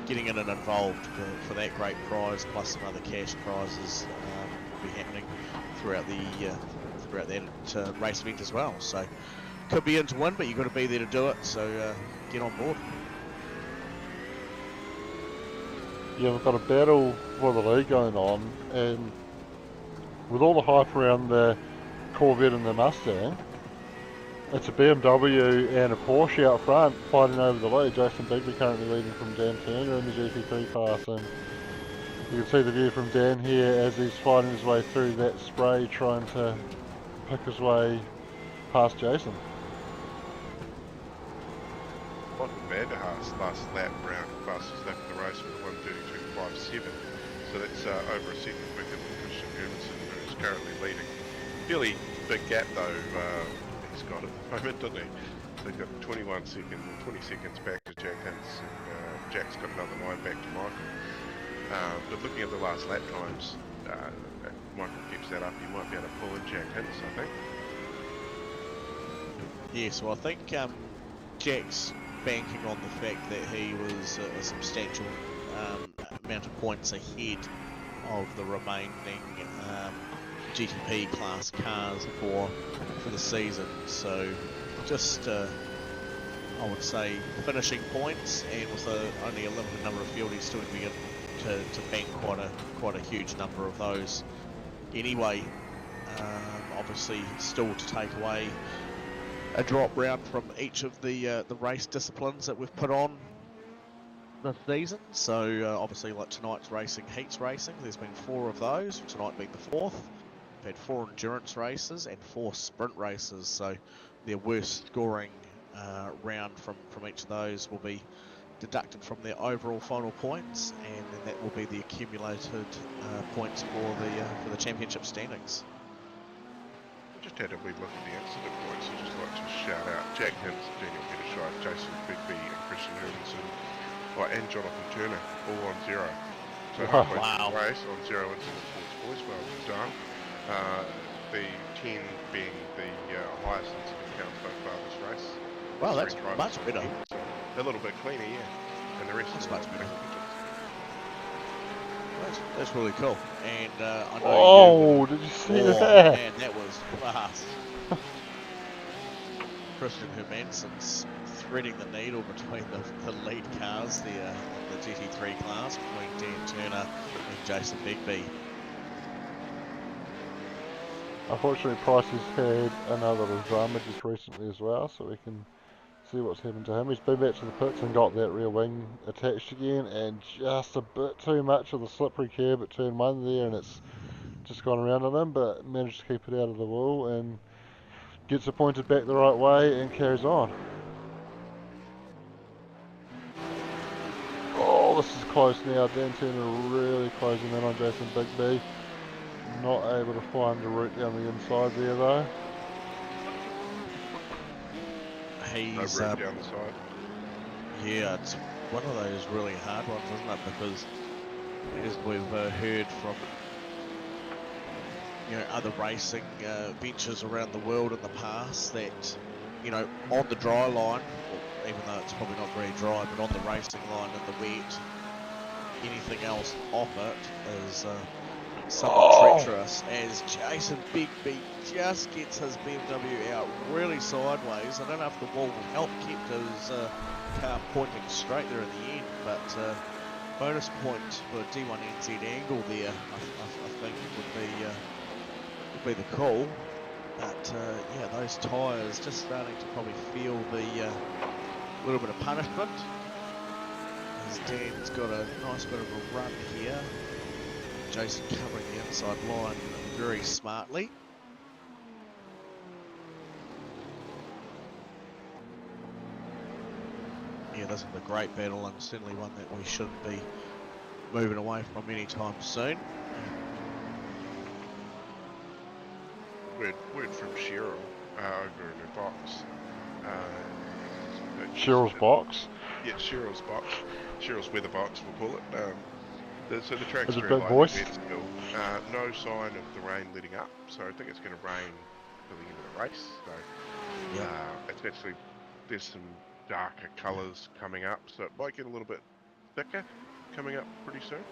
and involved for that great prize, plus some other cash prizes will be happening throughout that race event as well. So could be in to win, but you've got to be there to do it. So get on board. Yeah, we've got a battle for the league going on, and with all the hype around the Corvette and the Mustang, it's a BMW and a Porsche out front fighting over the lead. Jason Bigby currently leading from Dan Turner in the GT3 class, and you can see the view from Dan here as he's fighting his way through that spray, trying to pick his way past Jason. Wasn't bad to last lap round, fastest lap of the race with 1:32.57. So that's over a second quicker than Christian Hermanson, who's currently leading. Fairly big gap though. He's got at the moment, doesn't he? So he's got 20 seconds back to Jack Hintz, and Jack's got another 9 back to Michael. But looking at the last lap times, Michael keeps that up, he might be able to pull in Jack Hintz, I think. Yeah, so I think Jack's banking on the fact that he was a substantial amount of points ahead of the remaining GTP class cars for the season. So just I would say finishing points, and with only a limited number of fieldies still to be able to bank quite a huge number of those anyway. Obviously still to take away a drop round from each of the race disciplines that we've put on this season. So obviously, like tonight's racing, heats racing, there's been 4 of those, tonight being the 4th. We've had 4 endurance races and 4 sprint races, so their worst scoring round from each of those will be deducted from their overall final points, and then that will be the accumulated points for the championship standings. Just had a wee look at the incident points. I'd just like to shout out Jack Hintz, Daniel Petterscheid, Jason Bigby, and Christian Hermanson, and Jonathan Turner, all on 0. So halfway through the race on 0 incident points, boys. Well done. The 10 being the highest incident count so far this race. Wow, that's much better. So a little bit cleaner, yeah. And the rest is much better. That's really cool. And I know did you see that? Man, that was fast. Christian Hermanson's threading the needle between the lead cars there, the GT3 class, between Dan Turner and Jason Bigby. Unfortunately, Price has had another little drama just recently as well, so we can see what's happened to him. He's been back to the pits and got that rear wing attached again, and just a bit too much of the slippery curb at turn 1 there, and it's just gone around on him, but managed to keep it out of the wall and gets it pointed back the right way and carries on. Oh, this is close now. Dan Turner really closing in on Jason Bigby. Not able to find a route down the inside there though. He's no route down the side. Yeah, it's one of those really hard ones, isn't it? Because as we've heard from other racing ventures around the world in the past, that on the dry line, even though it's probably not very dry, but on the racing line in the wet, anything else off it is somewhat treacherous, as Jason Bigby just gets his BMW out really sideways. I don't know if the wall will help keep his car pointing straight there in the end, but bonus point for D1NZ angle there, I think would be the call. But yeah, those tyres just starting to probably feel the little bit of punishment, as Dan's got a nice bit of a run here. Jason covering the inside line very smartly. Yeah, this is a great battle, and certainly one that we shouldn't be moving away from anytime soon. Word from Cheryl over in her box. Cheryl's box? Yeah, Cheryl's box. Cheryl's weather box, we'll call it. So the track's Is it very a bit lightly moist? wet still. No sign of the rain letting up, so I think it's going to rain till the end of the race. So it's actually, there's some darker colours coming up, so it might get a little bit thicker coming up pretty soon.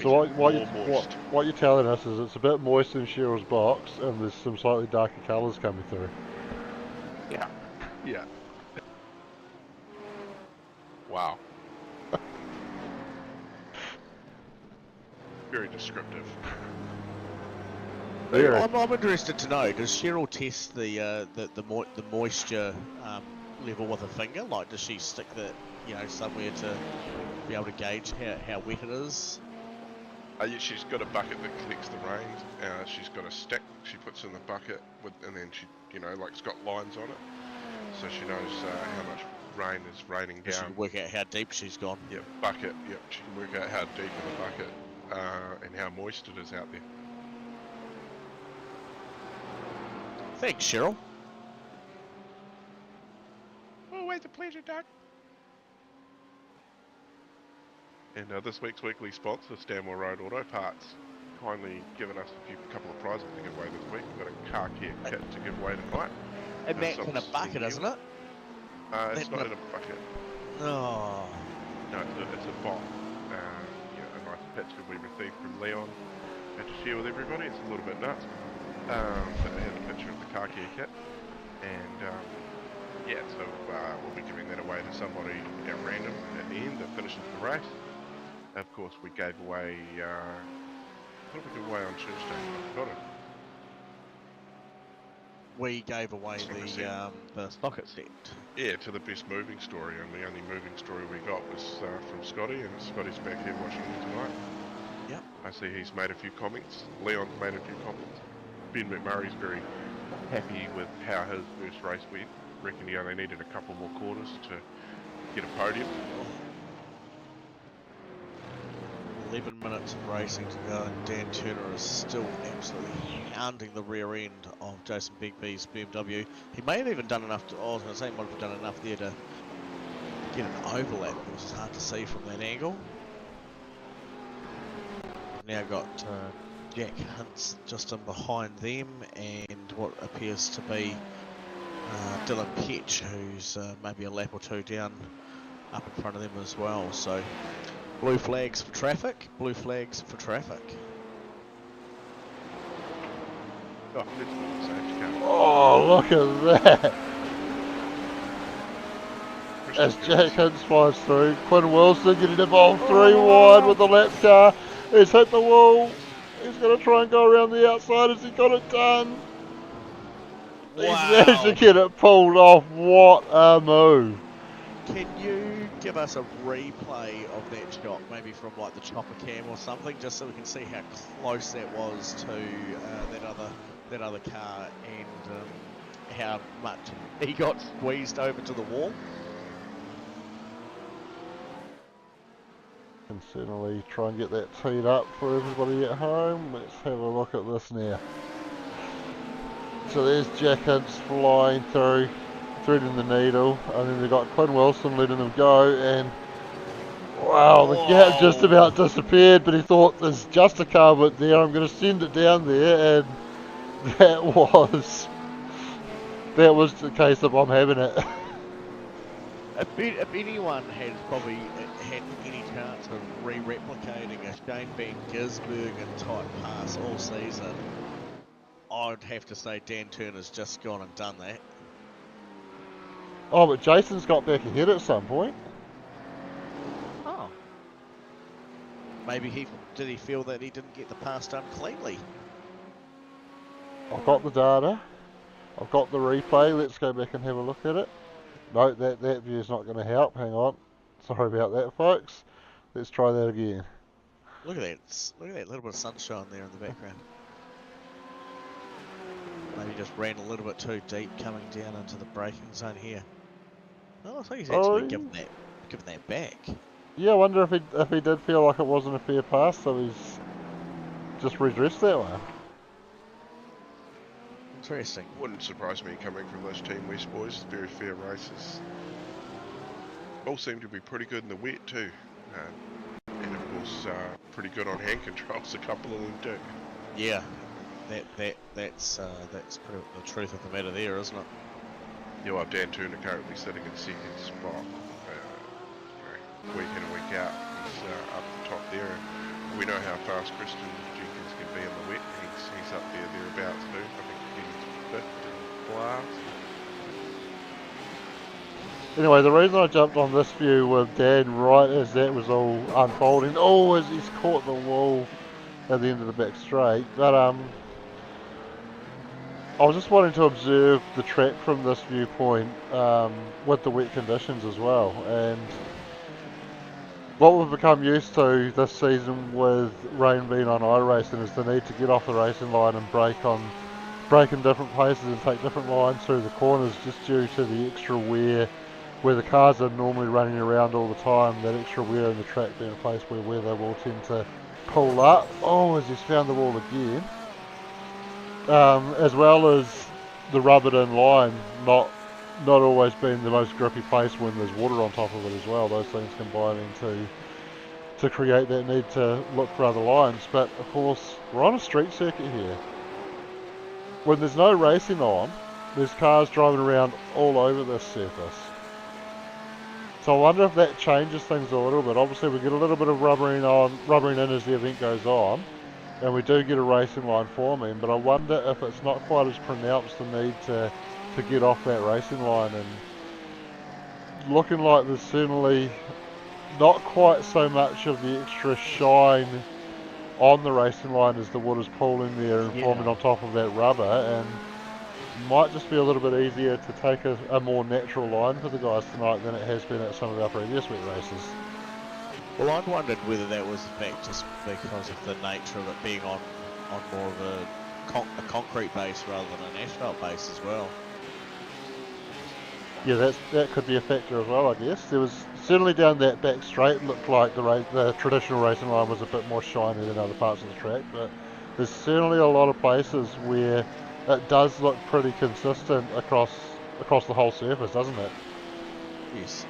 So Moist. what you're telling us is it's a bit moist in Cheryl's box, and there's some slightly darker colours coming through. Yeah. Yeah. Wow. Very descriptive. Very. I'm interested to know, does Cheryl test the moisture level with a finger? Like, does she stick that somewhere to be able to gauge how wet it is? Yeah, she's got a bucket that collects the rain. She's got a stick she puts in the bucket, and then she, it's got lines on it, so she knows how much rain is raining down. She can work out how deep she's gone. Yep, bucket. Yep, she can work out how deep in the bucket and how moist it is out there. Thanks, Cheryl. Always a pleasure, Doug. And this week's weekly sponsor, Stanmore Road Auto Parts, kindly given us a couple of prizes to give away this week. We've got a car care kit to give away tonight. And that's in a bucket, isn't it? It's not in a bucket. Oh. No, it's a box. A nice picture we received from Leon. Had to share with everybody. It's a little bit nuts. But it has a picture of the car care kit. And so we'll be giving that away to somebody at random at the end that finishes the race. Of course, we gave away, what did we give away on Tuesday? I forgot it. We gave away the socket set. Yeah, to the best moving story, and the only moving story we got was from Scotty, and Scotty's back here watching me tonight. Yep. I see he's made a few comments. Leon's made a few comments. Ben McMurray's very happy with how his first race went. Reckon he only needed a couple more quarters to get a podium. 11 minutes of racing to go, and Dan Turner is still absolutely hounding the rear end of Jason Bigby's BMW. He may have even done enough to, I was going to say, he might have done enough there to get an overlap, which is hard to see from that angle. Now got Jack Hunt's just in behind them, and what appears to be Dylan Petch, who's maybe a lap or two down up in front of them as well. So blue flags for traffic, blue flags for traffic. Oh, look at that! As Jack Hunt flies through, Quinn Wilson getting involved 3 wide with the lap car. He's hit the wall. He's going to try and go around the outside. Has he got it done? Wow. He's managed to get it pulled off. What a move. Can you give us a replay of that shot, maybe from like the chopper cam or something, just so we can see how close that was to that other car, and how much he got squeezed over to the wall? Can certainly try and get that teed up for everybody at home. Let's have a look at this now. So there's Jack Hunt flying through. threading the needle, and then they got Quinn Wilson letting them go, and wow, the gap just about disappeared, but he thought there's just a car but there, I'm going to send it down there, and that was the case of I'm having it. If anyone had probably had any chance of re-replicating a Shane Van Gisbergen type pass all season, I'd have to say Dan Turner's just gone and done that. Oh, but Jason's got back ahead at some point. Oh. Maybe did he feel that he didn't get the pass done cleanly? I've got the data. I've got the replay. Let's go back and have a look at it. No, that view's not going to help. Hang on. Sorry about that, folks. Let's try that again. Look at that. Look at that little bit of sunshine there in the background. Maybe just ran a little bit too deep coming down into the braking zone here. Oh, I think he's actually given that back. Yeah, I wonder if he did feel like it wasn't a fair pass, so he's just redressed that one. Interesting. Wouldn't surprise me coming from those Team West boys. Very fair races. All seem to be pretty good in the wet too. And of course, pretty good on hand controls, a couple of them do. Yeah, that's pretty the truth of the matter there, isn't it? Yeah, well, Dan Turner currently sitting in second spot. Week in and week out, he's up the top there. We know how fast Christian Jenkins can be in the wet. He's up there, thereabouts too. I think he's fifth in last. Anyway, the reason I jumped on this view with Dan right as that was all unfolding, as he's caught the wall at the end of the back straight, but I was just wanting to observe the track from this viewpoint with the wet conditions as well, and what we've become used to this season with rain being on iRacing is the need to get off the racing line and brake in different places and take different lines through the corners just due to the extra wear where the cars are normally running around all the time, that extra wear in the track being a place where weather will tend to pull up. Oh, as he's found the wall again. As well as the rubbered in line not always being the most grippy place when there's water on top of it as well. Those things combining to create that need to look for other lines. But of course, we're on a street circuit here. When there's no racing on, there's cars driving around all over this surface. So I wonder if that changes things a little bit. Obviously we get a little bit of rubbering in as the event goes on, and we do get a racing line forming, but I wonder if it's not quite as pronounced the need to get off that racing line, and looking like there's certainly not quite so much of the extra shine on the racing line as the water's pooling there and forming on top of that rubber, and might just be a little bit easier to take a more natural line for the guys tonight than it has been at some of our previous wet races. Well, I'd wondered whether that was the fact just because of the nature of it being on more of a concrete base rather than an asphalt base as well. Yeah, that could be a factor as well, I guess. There was certainly down that back straight, looked like the traditional racing line was a bit more shiny than other parts of the track, but there's certainly a lot of places where it does look pretty consistent across the whole surface, doesn't it? Yes.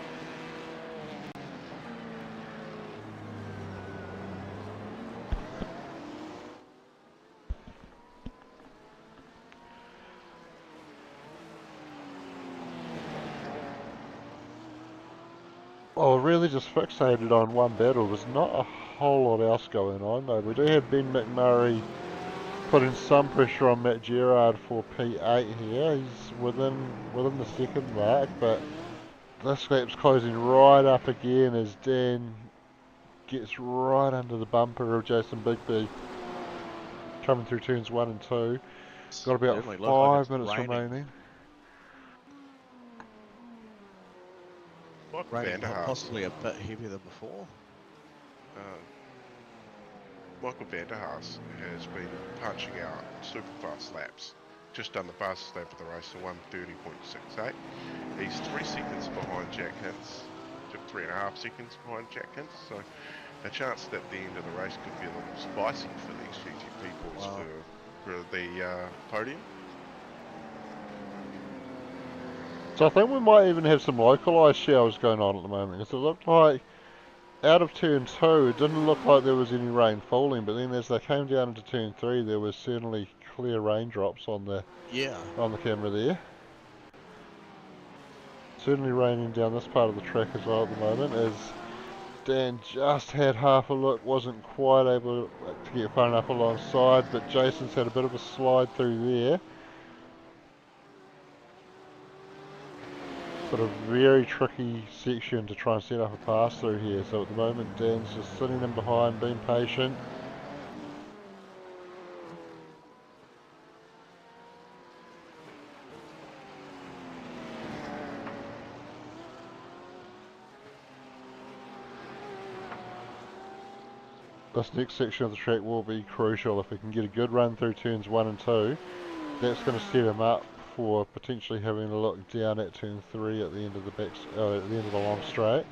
Well, really just fixated on one battle. There's not a whole lot else going on though. We do have Ben McMurray putting some pressure on Matt Gerard for P8 here. He's within the second mark, but this lap's closing right up again as Dan gets right under the bumper of Jason Bigby coming through turns 1 and 2. Got about 5 minutes remaining. Michael Possibly a bit heavier than before. Michael Vanderhaas has been punching out super fast laps. Just done the fastest lap of the race, a 1:30.68. He's 3 seconds behind Jack Hintz, 3.5 seconds behind Jack Hintz. So a chance that the end of the race could be a little spicy for these GTP boys for the podium. So I think we might even have some localised showers going on at the moment, because it looked like out of turn 2 it didn't look like there was any rain falling, but then as they came down into turn 3 there was certainly clear raindrops on the camera there. Certainly raining down this part of the track as well at the moment, as Dan just had half a look, wasn't quite able to get far enough alongside, but Jason's had a bit of a slide through there. But a very tricky section to try and set up a pass through here, so at the moment Dan's just sitting in behind, being patient. This next section of the track will be crucial. If we can get a good run through turns 1 and 2, that's going to set him up for potentially having a look down at turn 3 at the end of the long straight.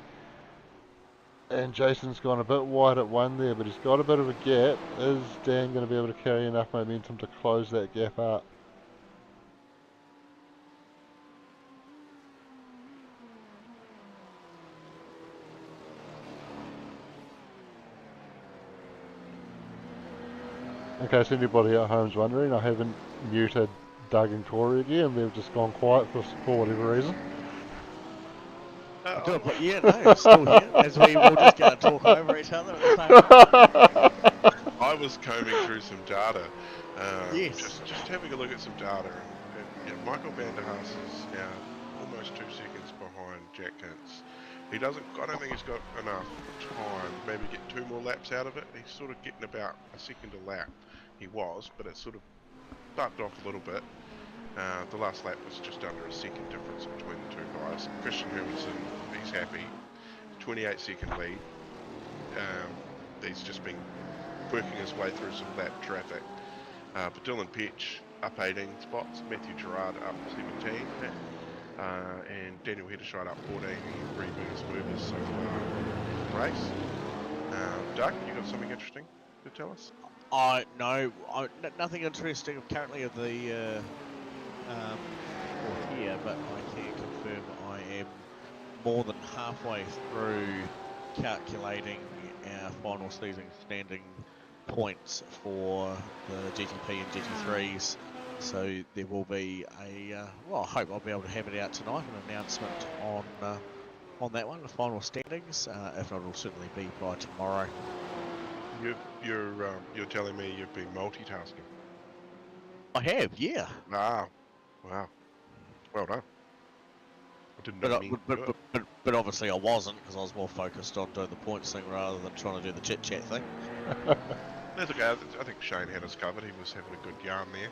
And Jason's gone a bit wide at 1 there, but he's got a bit of a gap. Is Dan going to be able to carry enough momentum to close that gap up? In case anybody at home's wondering, I haven't muted Doug and Corey again. They've just gone quiet for whatever reason. But yeah, no, still here. As we will just go and talk over each other at the same time. I was combing through some data. Yes. Just having a look at some data. And Michael van der Haas is now almost 2 seconds behind Jack Hintz. I don't think he's got enough time to maybe get 2 more laps out of it. He's sort of getting about a second a lap. He was, but it's sort of bumped off a little bit. The last lap was just under a second difference between the 2 guys. Christian Hermanson, he's happy. 28-second lead. He's just been working his way through some lap traffic. But Dylan Petch up 18 spots. Matthew Gerard up 17. And Daniel Hederscheid up 14. He rebooted his movers so far in the race. Doug, you got something interesting to tell us? No, nothing interesting currently of the here, but I can confirm I am more than halfway through calculating our final season standing points for the GTP and GT3s. So there will be a, well, I hope I'll be able to have it out tonight, an announcement on that one, the final standings. If not, it'll certainly be by tomorrow. You're telling me you've been multitasking? I have, yeah. Wow. Well done. I didn't know. But obviously I wasn't, because I was more focused on doing the points thing rather than trying to do the chit chat thing. That's okay. I think Shane had us covered. He was having a good yarn there.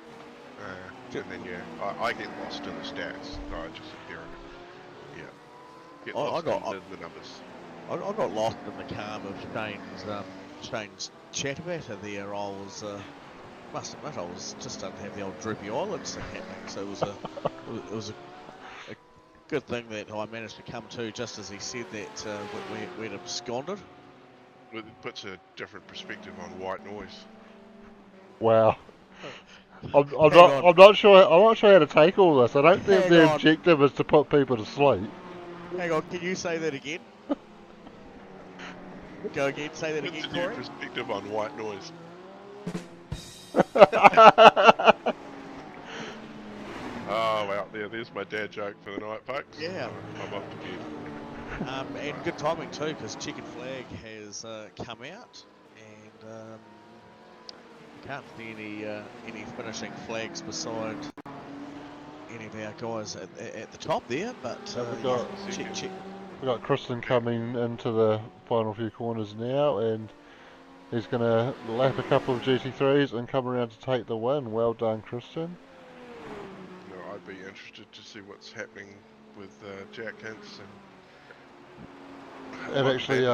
And then I get lost in the stats. I just sit there and get lost in the numbers. I got lost in the calm of Shane's chatter there. I was must admit I was just starting to have the old droopy eyelids thing happening. So it was a good thing that I managed to come to just as he said that we'd absconded. It puts a different perspective on white noise. Wow. I'm not sure how to take all this. I don't think the objective is to put people to sleep. Hang on, can you say that again? Go again, say that again, Corey. It's a new perspective on white noise. Oh well, there's my dad joke for the night, folks. Yeah. I'm off to bed. And good timing too, because Checkered Flag has come out, and can't see any finishing flags beside any of our guys at the top there. But we've got Kristen coming into the final few corners now, and he's going to lap a couple of GT3s and come around to take the win. Well done, Kristen. No, I'd be interested to see what's happening with Jack Hintz and actually,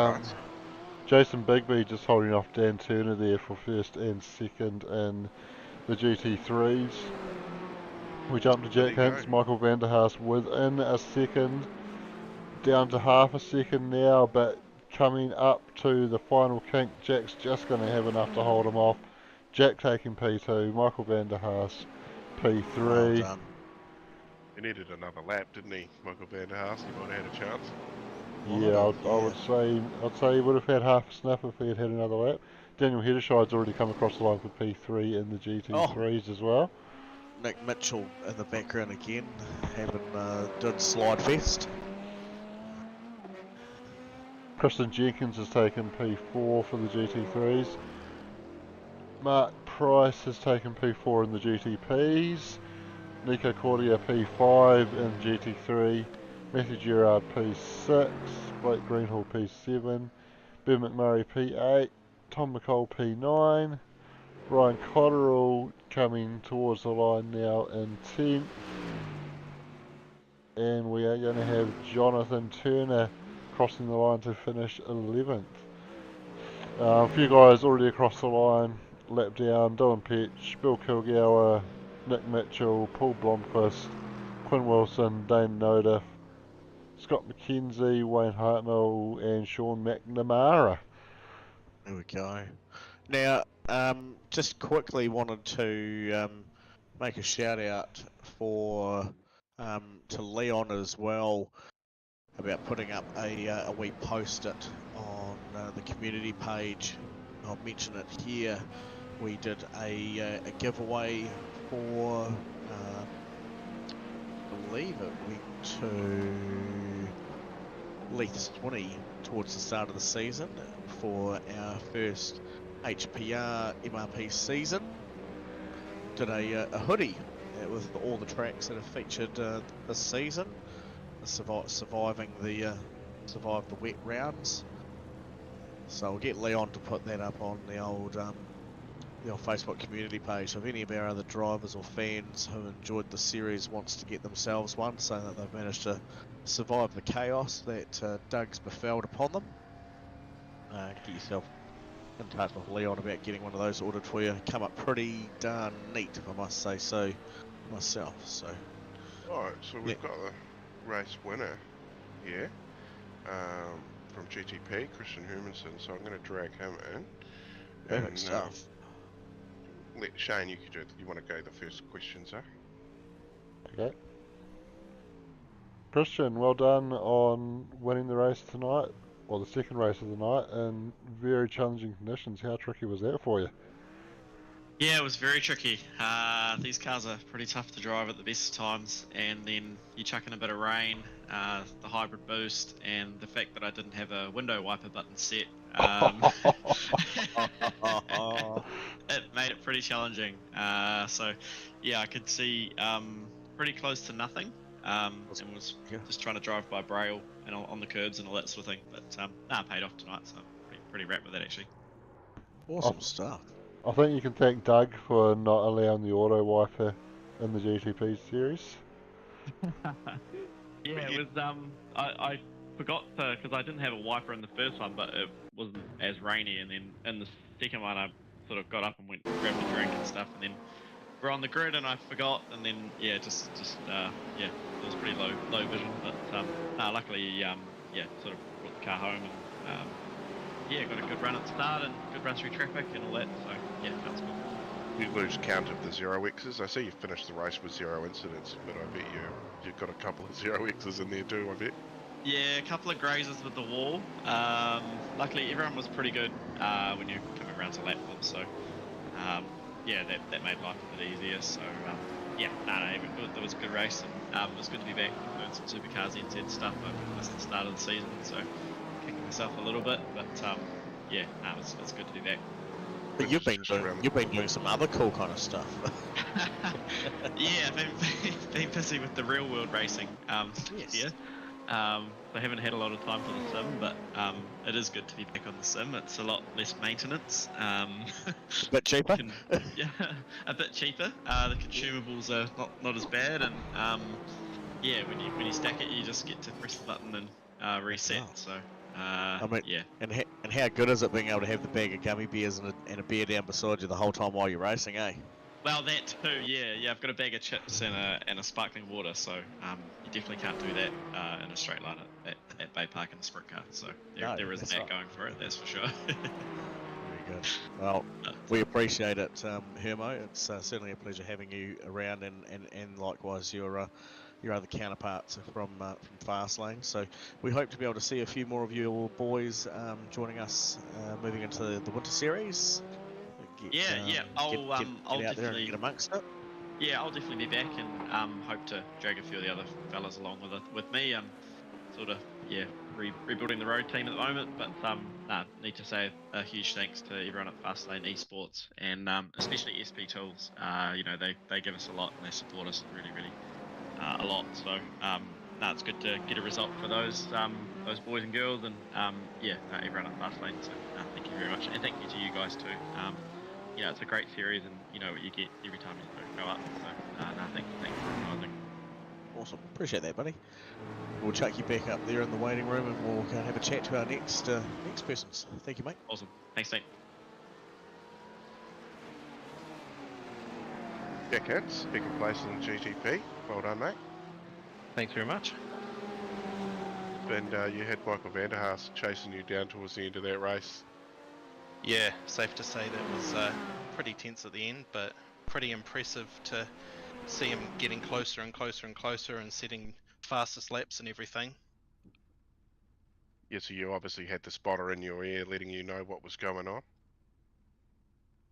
Jason Bigby just holding off Dan Turner there for first and second in the GT3s. We jump to Jack Hintz, Michael van der Haas within a second, down to half a second now, but coming up to the final kink. Jack's just going to have enough to hold him off. Jack taking P2, Michael van der Haas P3. Well done. He needed another lap, didn't he, Michael Van der Haas? He might have had a chance. Yeah, I'd say he would have had half a sniff if he had had another lap. Daniel Heddershide's already come across the line for P3 in the GT3s as well. Nick Mitchell in the background again, having done slide fest. Kristen Jenkins has taken P4 for the GT3s. Mark Price has taken P4 in the GTPs. Nico Cordia P5 in GT3. Matthew Gerard P6. Blake Greenhall P7. Ben McMurray P8. Tom McCall P9. Ryan Cotterill coming towards the line now in 10th. And we are going to have Jonathan Turner crossing the line to finish 11th. A few guys already across the line, lap down, Dylan Petch, Bill Kilgour, Nick Mitchell, Paul Blomqvist, Quinn Wilson, Dane Noda, Scott McKenzie, Wayne Hartnell and Sean McNamara. There we go. Now, just quickly wanted to make a shout out for to Leon as well about putting up a wee post-it on the community page. I'll mention it here. We did a giveaway for, I believe it went to Leith's 20 towards the start of the season for our first HPR MRP season. Did a hoodie with all the tracks that have featured this season, surviving the wet rounds. So I'll get Leon to put that up on the old Facebook community page. So if any of our other drivers or fans who enjoyed the series wants to get themselves one, so that they've managed to survive the chaos that Doug's befelled upon them, get yourself in touch with Leon about getting one of those ordered for you. Come up pretty darn neat, if I must say so myself. So Alright, so we've got the race winner here from GTP, Christian Hermanson, so I'm going to drag him in. perfect stuff. Let Shane, you want to go the first question, sir? Okay. Christian, well done on winning the race tonight, or the second race of the night, in very challenging conditions. How tricky was that for you? Yeah, it was very tricky. These cars are pretty tough to drive at the best of times, and then you chuck in a bit of rain, the hybrid boost, and the fact that I didn't have a window wiper button set. It made it pretty challenging. So, yeah, I could see pretty close to nothing, and was just trying to drive by braille and on the curbs and all that sort of thing. But it paid off tonight, so I'm pretty wrapped with that actually. Awesome stuff. I think you can thank Doug for not allowing the auto wiper in the GTP series. Yeah, it was. I forgot to, because I didn't have a wiper in the first one, but it wasn't as rainy. And then in the second one, I sort of got up and went grabbed a drink and stuff, and then we're on the grid, and I forgot. And then yeah, just yeah, it was pretty low vision, but luckily sort of brought the car home and yeah, got a good run at the start and good run through traffic and all that. So yeah, that was good. You lose count of the 0x's. I see you finished the race with 0 incidents, but I bet you've got a couple of 0x's in there too, I bet. Yeah, a couple of grazes with the wall. Luckily, everyone was pretty good when you're coming around to lap flips, so yeah, that made life a bit easier. So yeah, it was a good race, and it was good to be back doing some SuperCars NZ stuff. I missed the start of the season, so kicking myself a little bit, but yeah, it's good to be back. But you've been doing some other cool kind of stuff. Yeah, I've been busy with the real world racing. Yes. Yeah. I haven't had a lot of time for the sim, but it is good to be back on the sim. It's a lot less maintenance. A bit cheaper. Yeah, a bit cheaper. The consumables are not as bad, and yeah, when you stack it, you just get to press the button and reset. Oh. So I mean, yeah. And how good is it being able to have the bag of gummy bears and a beer down beside you the whole time while you're racing, eh? Well, that too, yeah. I've got a bag of chips and a sparkling water, so you definitely can't do that in a straight line at Bay Park in the sprint car. So there is that going for it, that's for sure. Very good. Well, we appreciate it, Hermo. It's certainly a pleasure having you around, and likewise your your other counterparts from Fastlane. So we hope to be able to see a few more of your boys joining us moving into the winter series. Yeah. I'll Get out there definitely and get amongst it. Yeah, I'll definitely be back, and hope to drag a few of the other fellas along with me. Sort of rebuilding the road team at the moment, but need to say a huge thanks to everyone at Fastlane Esports, and especially SP Tools. They give us a lot and they support us really a lot. So it's good to get a result for those boys and girls, and everyone at Fastlane. So thank you very much, and thank you to you guys too. It's a great series, and you know what you get every time you go up. So thank you for organising. Awesome, appreciate that, buddy. We'll chuck you back up there in the waiting room, and we'll go and have a chat to our next persons. Thank you, mate. Awesome, thanks, Nate. Yeah, Kent, second place in GTP. Well done, mate. Thanks very much. And you had Michael Vanderhaas chasing you down towards the end of that race. Yeah, safe to say that was pretty tense at the end, but pretty impressive to see him getting closer and closer and closer and setting fastest laps and everything. Yeah, so you obviously had the spotter in your ear letting you know what was going on.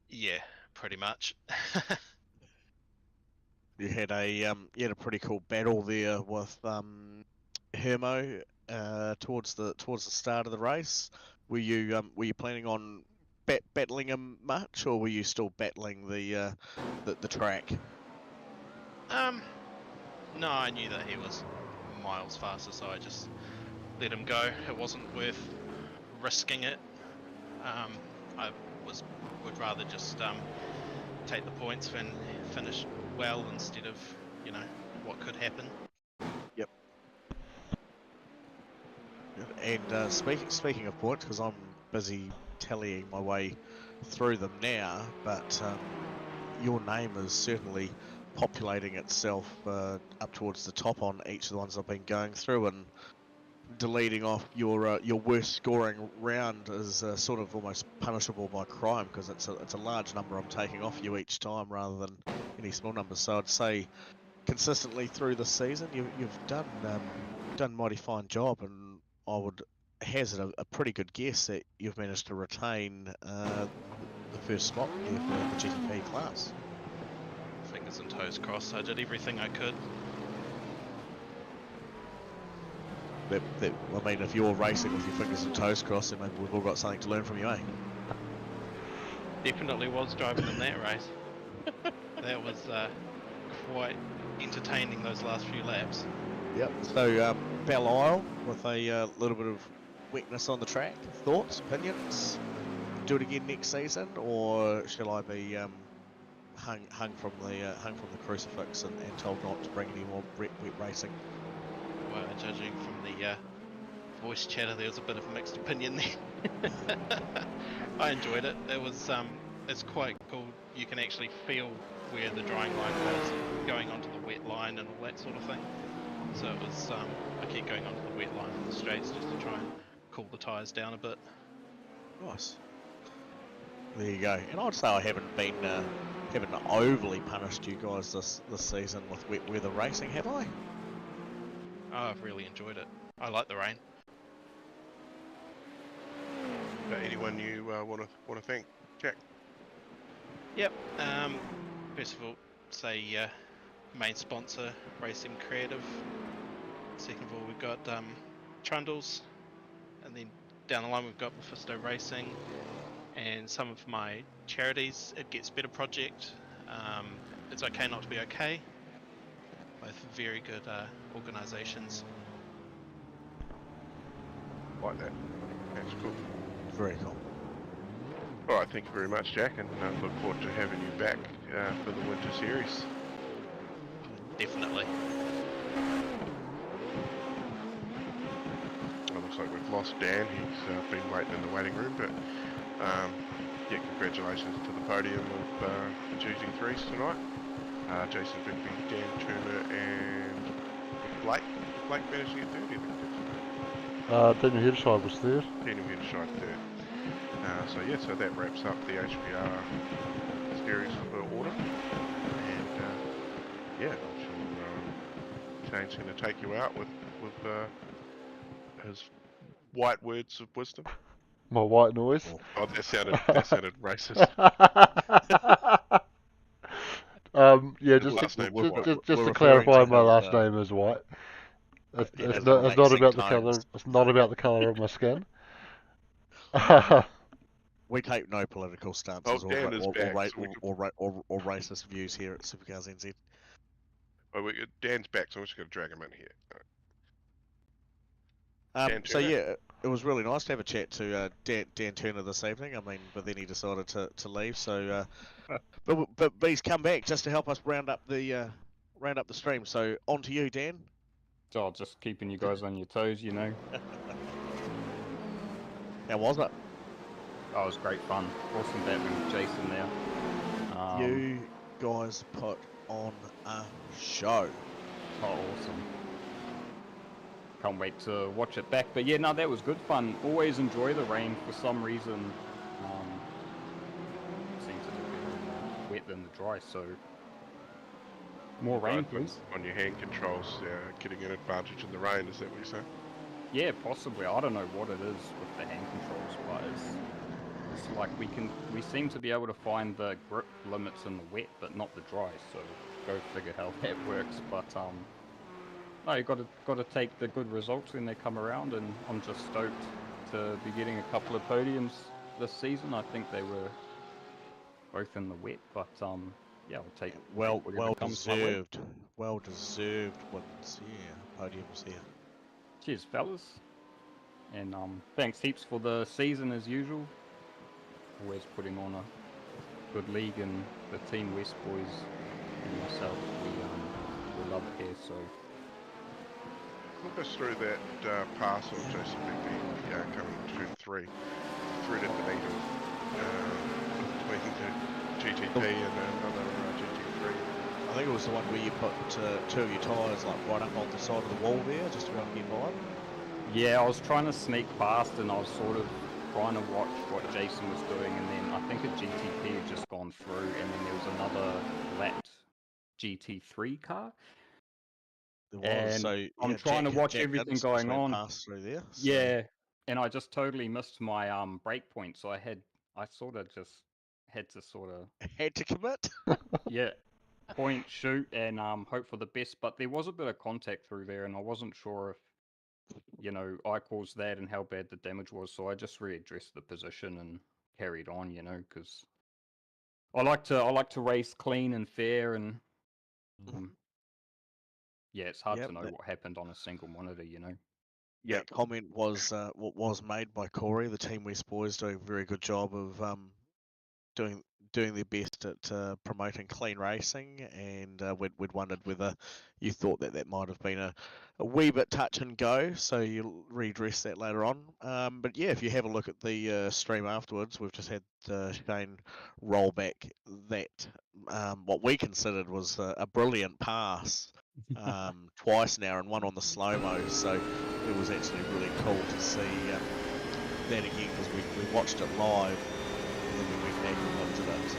Yeah, pretty much. You had a pretty cool battle there with Hermo towards the start of the race. Were you planning on battling him much, or were you still battling the track? No, I knew that he was miles faster, so I just let him go. It wasn't worth risking it. I would rather just take the points and finish well instead of, what could happen. Yep. And speaking of points, because I'm busy tallying my way through them now, but your name is certainly populating itself up towards the top on each of the ones I've been going through, and deleting off your worst scoring round is sort of almost punishable by crime, because it's a large number I'm taking off you each time rather than any small numbers. So I'd say consistently through the season you've done mighty fine job, and I would hazard a pretty good guess that you've managed to retain the first spot there for the GTP class. Fingers and toes crossed. I did everything I could. I mean, if you're racing with your fingers and toes crossed, then maybe we've all got something to learn from you, eh? Definitely was driving in that race. That was quite entertaining, those last few laps. Yep. So Belle Isle with a little bit of weakness on the track. Thoughts, opinions? Do it again next season, or shall I be hung from the crucifix and told not to bring any more wet racing? Well, judging from the voice chatter, there was a bit of a mixed opinion there. I enjoyed it. It was it's quite cool. You can actually feel where the drying line was, going onto the wet line and all that sort of thing. So it was I kept going onto the wet line in the straights just to try and cool the tyres down a bit. Nice. There you go. And I'd say I haven't overly punished you guys this season with wet weather racing, have I? Oh, I've really enjoyed it. I like the rain. Anyone you want to thank, Jack? Yep. First of all, say main sponsor, Racing Creative. Second of all, we've got Trundles, and then down the line we've got Mephisto Racing, and some of my charities. It Gets Better Project. It's Okay Not to Be Okay. Both very good organisations. Like that. That's cool. Very cool. Alright, thank you very much, Jack, and look forward to having you back for the winter series. Definitely. It looks like we've lost Dan. He's been waiting in the waiting room, but yeah, congratulations to the podium of the GT3s tonight. Jason Bigby, Dan Turner, and Blake. Did Blake managed to get third, I think, Daniel Hershaw was there. Daniel Hershaw third. So yeah, so that wraps up the HPR series for autumn, and yeah, I shall Dane's going to take you out with his white words of wisdom. My white noise. Oh, that sounded racist. Yeah, His last name's White. just We're to referring clarify, to my his, last name is White. It's his not relaxing about the tones. color. It's not about the color of my skin. We take no political Oh, stances Dan is back. So or racist views here at SuperCars NZ. Dan's back, so I'm just going to drag him in here. Dan So Turner? yeah, it was really nice to have a chat to Dan Turner this evening. I mean, but then he decided to leave. So, but he's come back just to help us round up the stream. So on to you, Dan. So just keeping you guys on your toes, you know. How was it? Oh, it was great fun. Awesome battling with Jason there. You guys put on a show. Oh, awesome. Can't wait to watch it back. But yeah, no, that was good fun. Always enjoy the rain for some reason. Seems to be better wet than the dry, so more rain, please. On your hand controls, getting an advantage in the rain, is that what you're saying? Yeah, possibly. I don't know what it is with the hand controls, but it's like we seem to be able to find the grip limits in the wet, but not the dry. So go figure how that works. But no, you got to take the good results when they come around, and I'm just stoked to be getting a couple of podiums this season. I think they were both in the wet, but yeah, I'll take Well comes my way. deserved. Well deserved wins. Yeah, podiums here. Cheers, fellas. And thanks heaps for the season as usual. Always putting on a good league, and the Team West boys and myself, we love it here. So Look us through that pass of Jason Bigby coming to turn 3. Threaded the needle between the GTP and another GT3. I think it was the one where you put two of your tyres like right up on the side of the wall there, just to be able to get by. yeah, I was trying to sneak past, and I was sort of trying to watch what Jason was doing, and then I think a GTP had just gone through, and then there was another lapped GT3 car. There was. And So I'm trying to watch everything going on. Pass through there. So. Yeah, and I just totally missed my break point, so I sort of just had to sort of Had to commit. yeah, point, shoot, and hope for the best. But there was a bit of contact through there, and I wasn't sure if I caused that and how bad the damage was. So I just readdressed the position and carried on, because I like to race clean and fair, and yeah, it's hard to know what happened on a single monitor, Yeah, comment was made by Corey. The Team West boys doing a very good job of doing their best at promoting clean racing, and we'd wondered whether you thought that might have been a wee bit touch and go, so you'll redress that later on. But yeah, if you have a look at the stream afterwards, we've just had Shane roll back that what we considered was a brilliant pass twice now, and one on the slow-mo, so it was actually really cool to see that again, because we watched it live, and then we went back and looked at it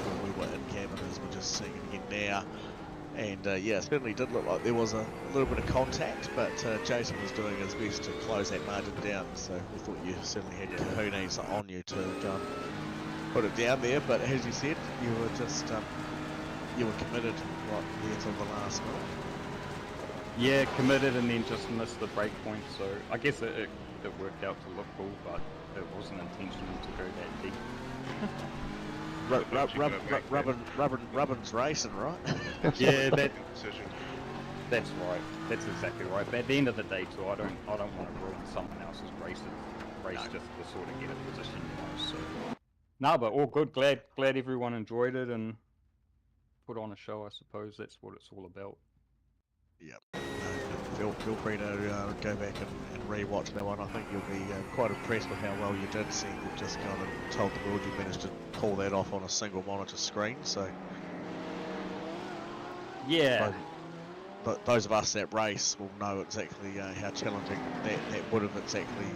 when we were in cabin, as we're just seeing it again now. And yeah, it certainly did look like there was a little bit of contact, but Jason was doing his best to close that margin down, so we thought you certainly had cojones on you to go and put it down there. But as you said, you were just you were committed right there till the last minute. Yeah, committed, and then just missed the break point. So I guess it worked out to look cool, but it wasn't intentional to go that deep. Rubbin's racing, right? Yeah, that's right. That's exactly right. But at the end of the day, too, I don't want to ruin someone else's race just to sort of get a position, So no, but all good. Glad everyone enjoyed it and put on a show. I suppose that's what it's all about. Yep. Feel free to go back and re-watch that one. I think you'll be quite impressed with how well you did. See, you've just kind of told the world you managed to pull that off on a single monitor screen. So yeah, but those of us that race will know exactly how challenging that would have exactly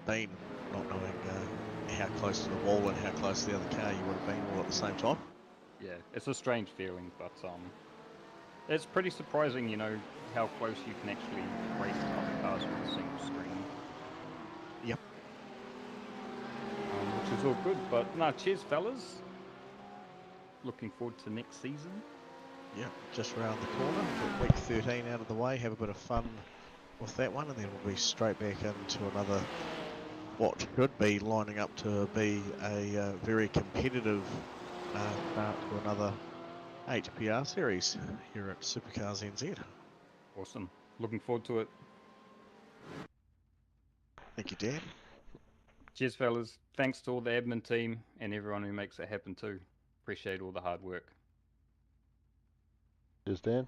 been, not knowing how close to the wall and how close to the other car you would have been all at the same time. Yeah, it's a strange feeling, but It's pretty surprising, you know, how close you can actually race other cars with a single screen. Yep. Which is all good, but no, cheers, fellas. Looking forward to next season. Yeah, just round the corner. Get week 13 out of the way, have a bit of fun with that one, and then we'll be straight back into another, what could be lining up to be a very competitive start to another HPR series here at SuperCars NZ. Awesome. Looking forward to it. Thank you, Dan. Cheers, fellas. Thanks to all the admin team and everyone who makes it happen too. Appreciate all the hard work. Cheers, Dan.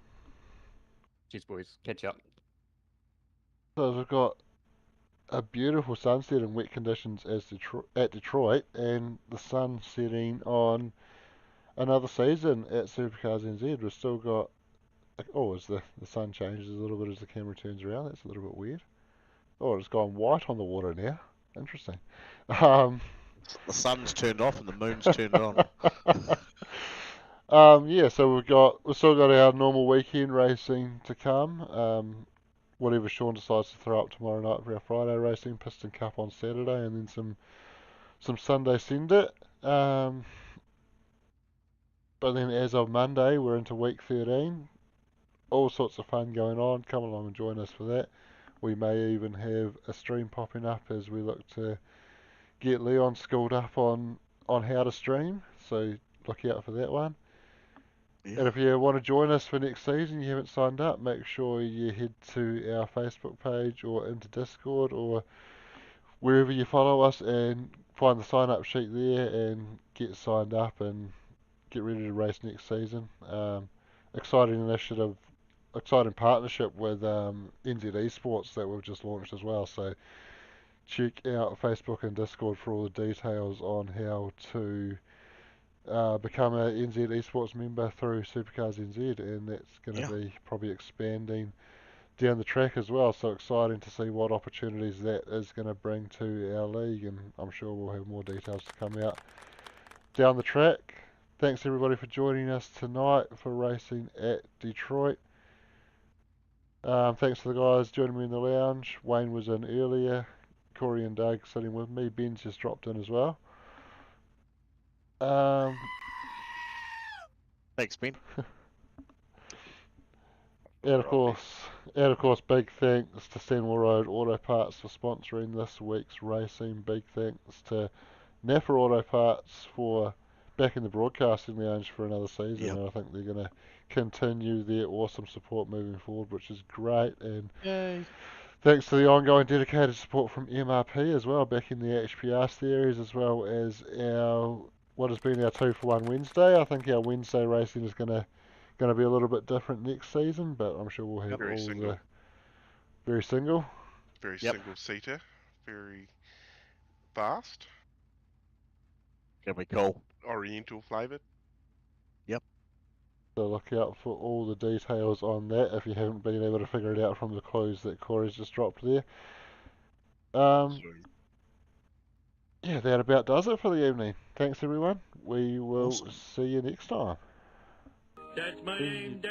Cheers, boys. Catch up. So we've got a beautiful sunset in wet conditions at Detroit, and the sun setting on another season at SuperCars NZ. We've still got... Oh, as the sun changes a little bit as the camera turns around, that's a little bit weird. Oh, it's gone white on the water now. Interesting. The sun's turned off and the moon's turned on. Yeah, so we've still got our normal weekend racing to come. Whatever Sean decides to throw up tomorrow night for our Friday racing, Piston Cup on Saturday, and then some Sunday send it. But then as of Monday, we're into week 13. All sorts of fun going on. Come along and join us for that. We may even have a stream popping up as we look to get Leon schooled up on how to stream. So look out for that one. Yeah. And if you want to join us for next season, you haven't signed up, make sure you head to our Facebook page or into Discord or wherever you follow us and find the sign up sheet there and get signed up and get ready to race next season. Exciting initiative, exciting partnership with NZ Esports that we've just launched as well. So check out Facebook and Discord for all the details on how to become a NZ Esports member through SuperCars NZ, and that's going to be probably expanding down the track as well. So exciting to see what opportunities that is going to bring to our league, and I'm sure we'll have more details to come out down the track. Thanks everybody for joining us tonight for racing at Detroit. Thanks to the guys joining me in the lounge. Wayne was in earlier. Corey and Doug sitting with me. Ben's just dropped in as well. Thanks, Ben. And of course, big thanks to Stanwell Road Auto Parts for sponsoring this week's racing. Big thanks to Napa Auto Parts for backing the broadcasting lounge for another season. And I think they're going to continue their awesome support moving forward, which is great. And yay. Thanks to the ongoing dedicated support from MRP as well, backing the HPR series, as well as what has been our 2-for-1 Wednesday. I think our Wednesday racing is going to be a little bit different next season, but I'm sure we'll have Very single. Very single. Very single-seater. Very fast. Gonna be cool. Oriental flavoured. Yep. So look out for all the details on that if you haven't been able to figure it out from the clues that Corey's just dropped there. Yeah, that about does it for the evening. Thanks everyone. We will see you next time. That's my name.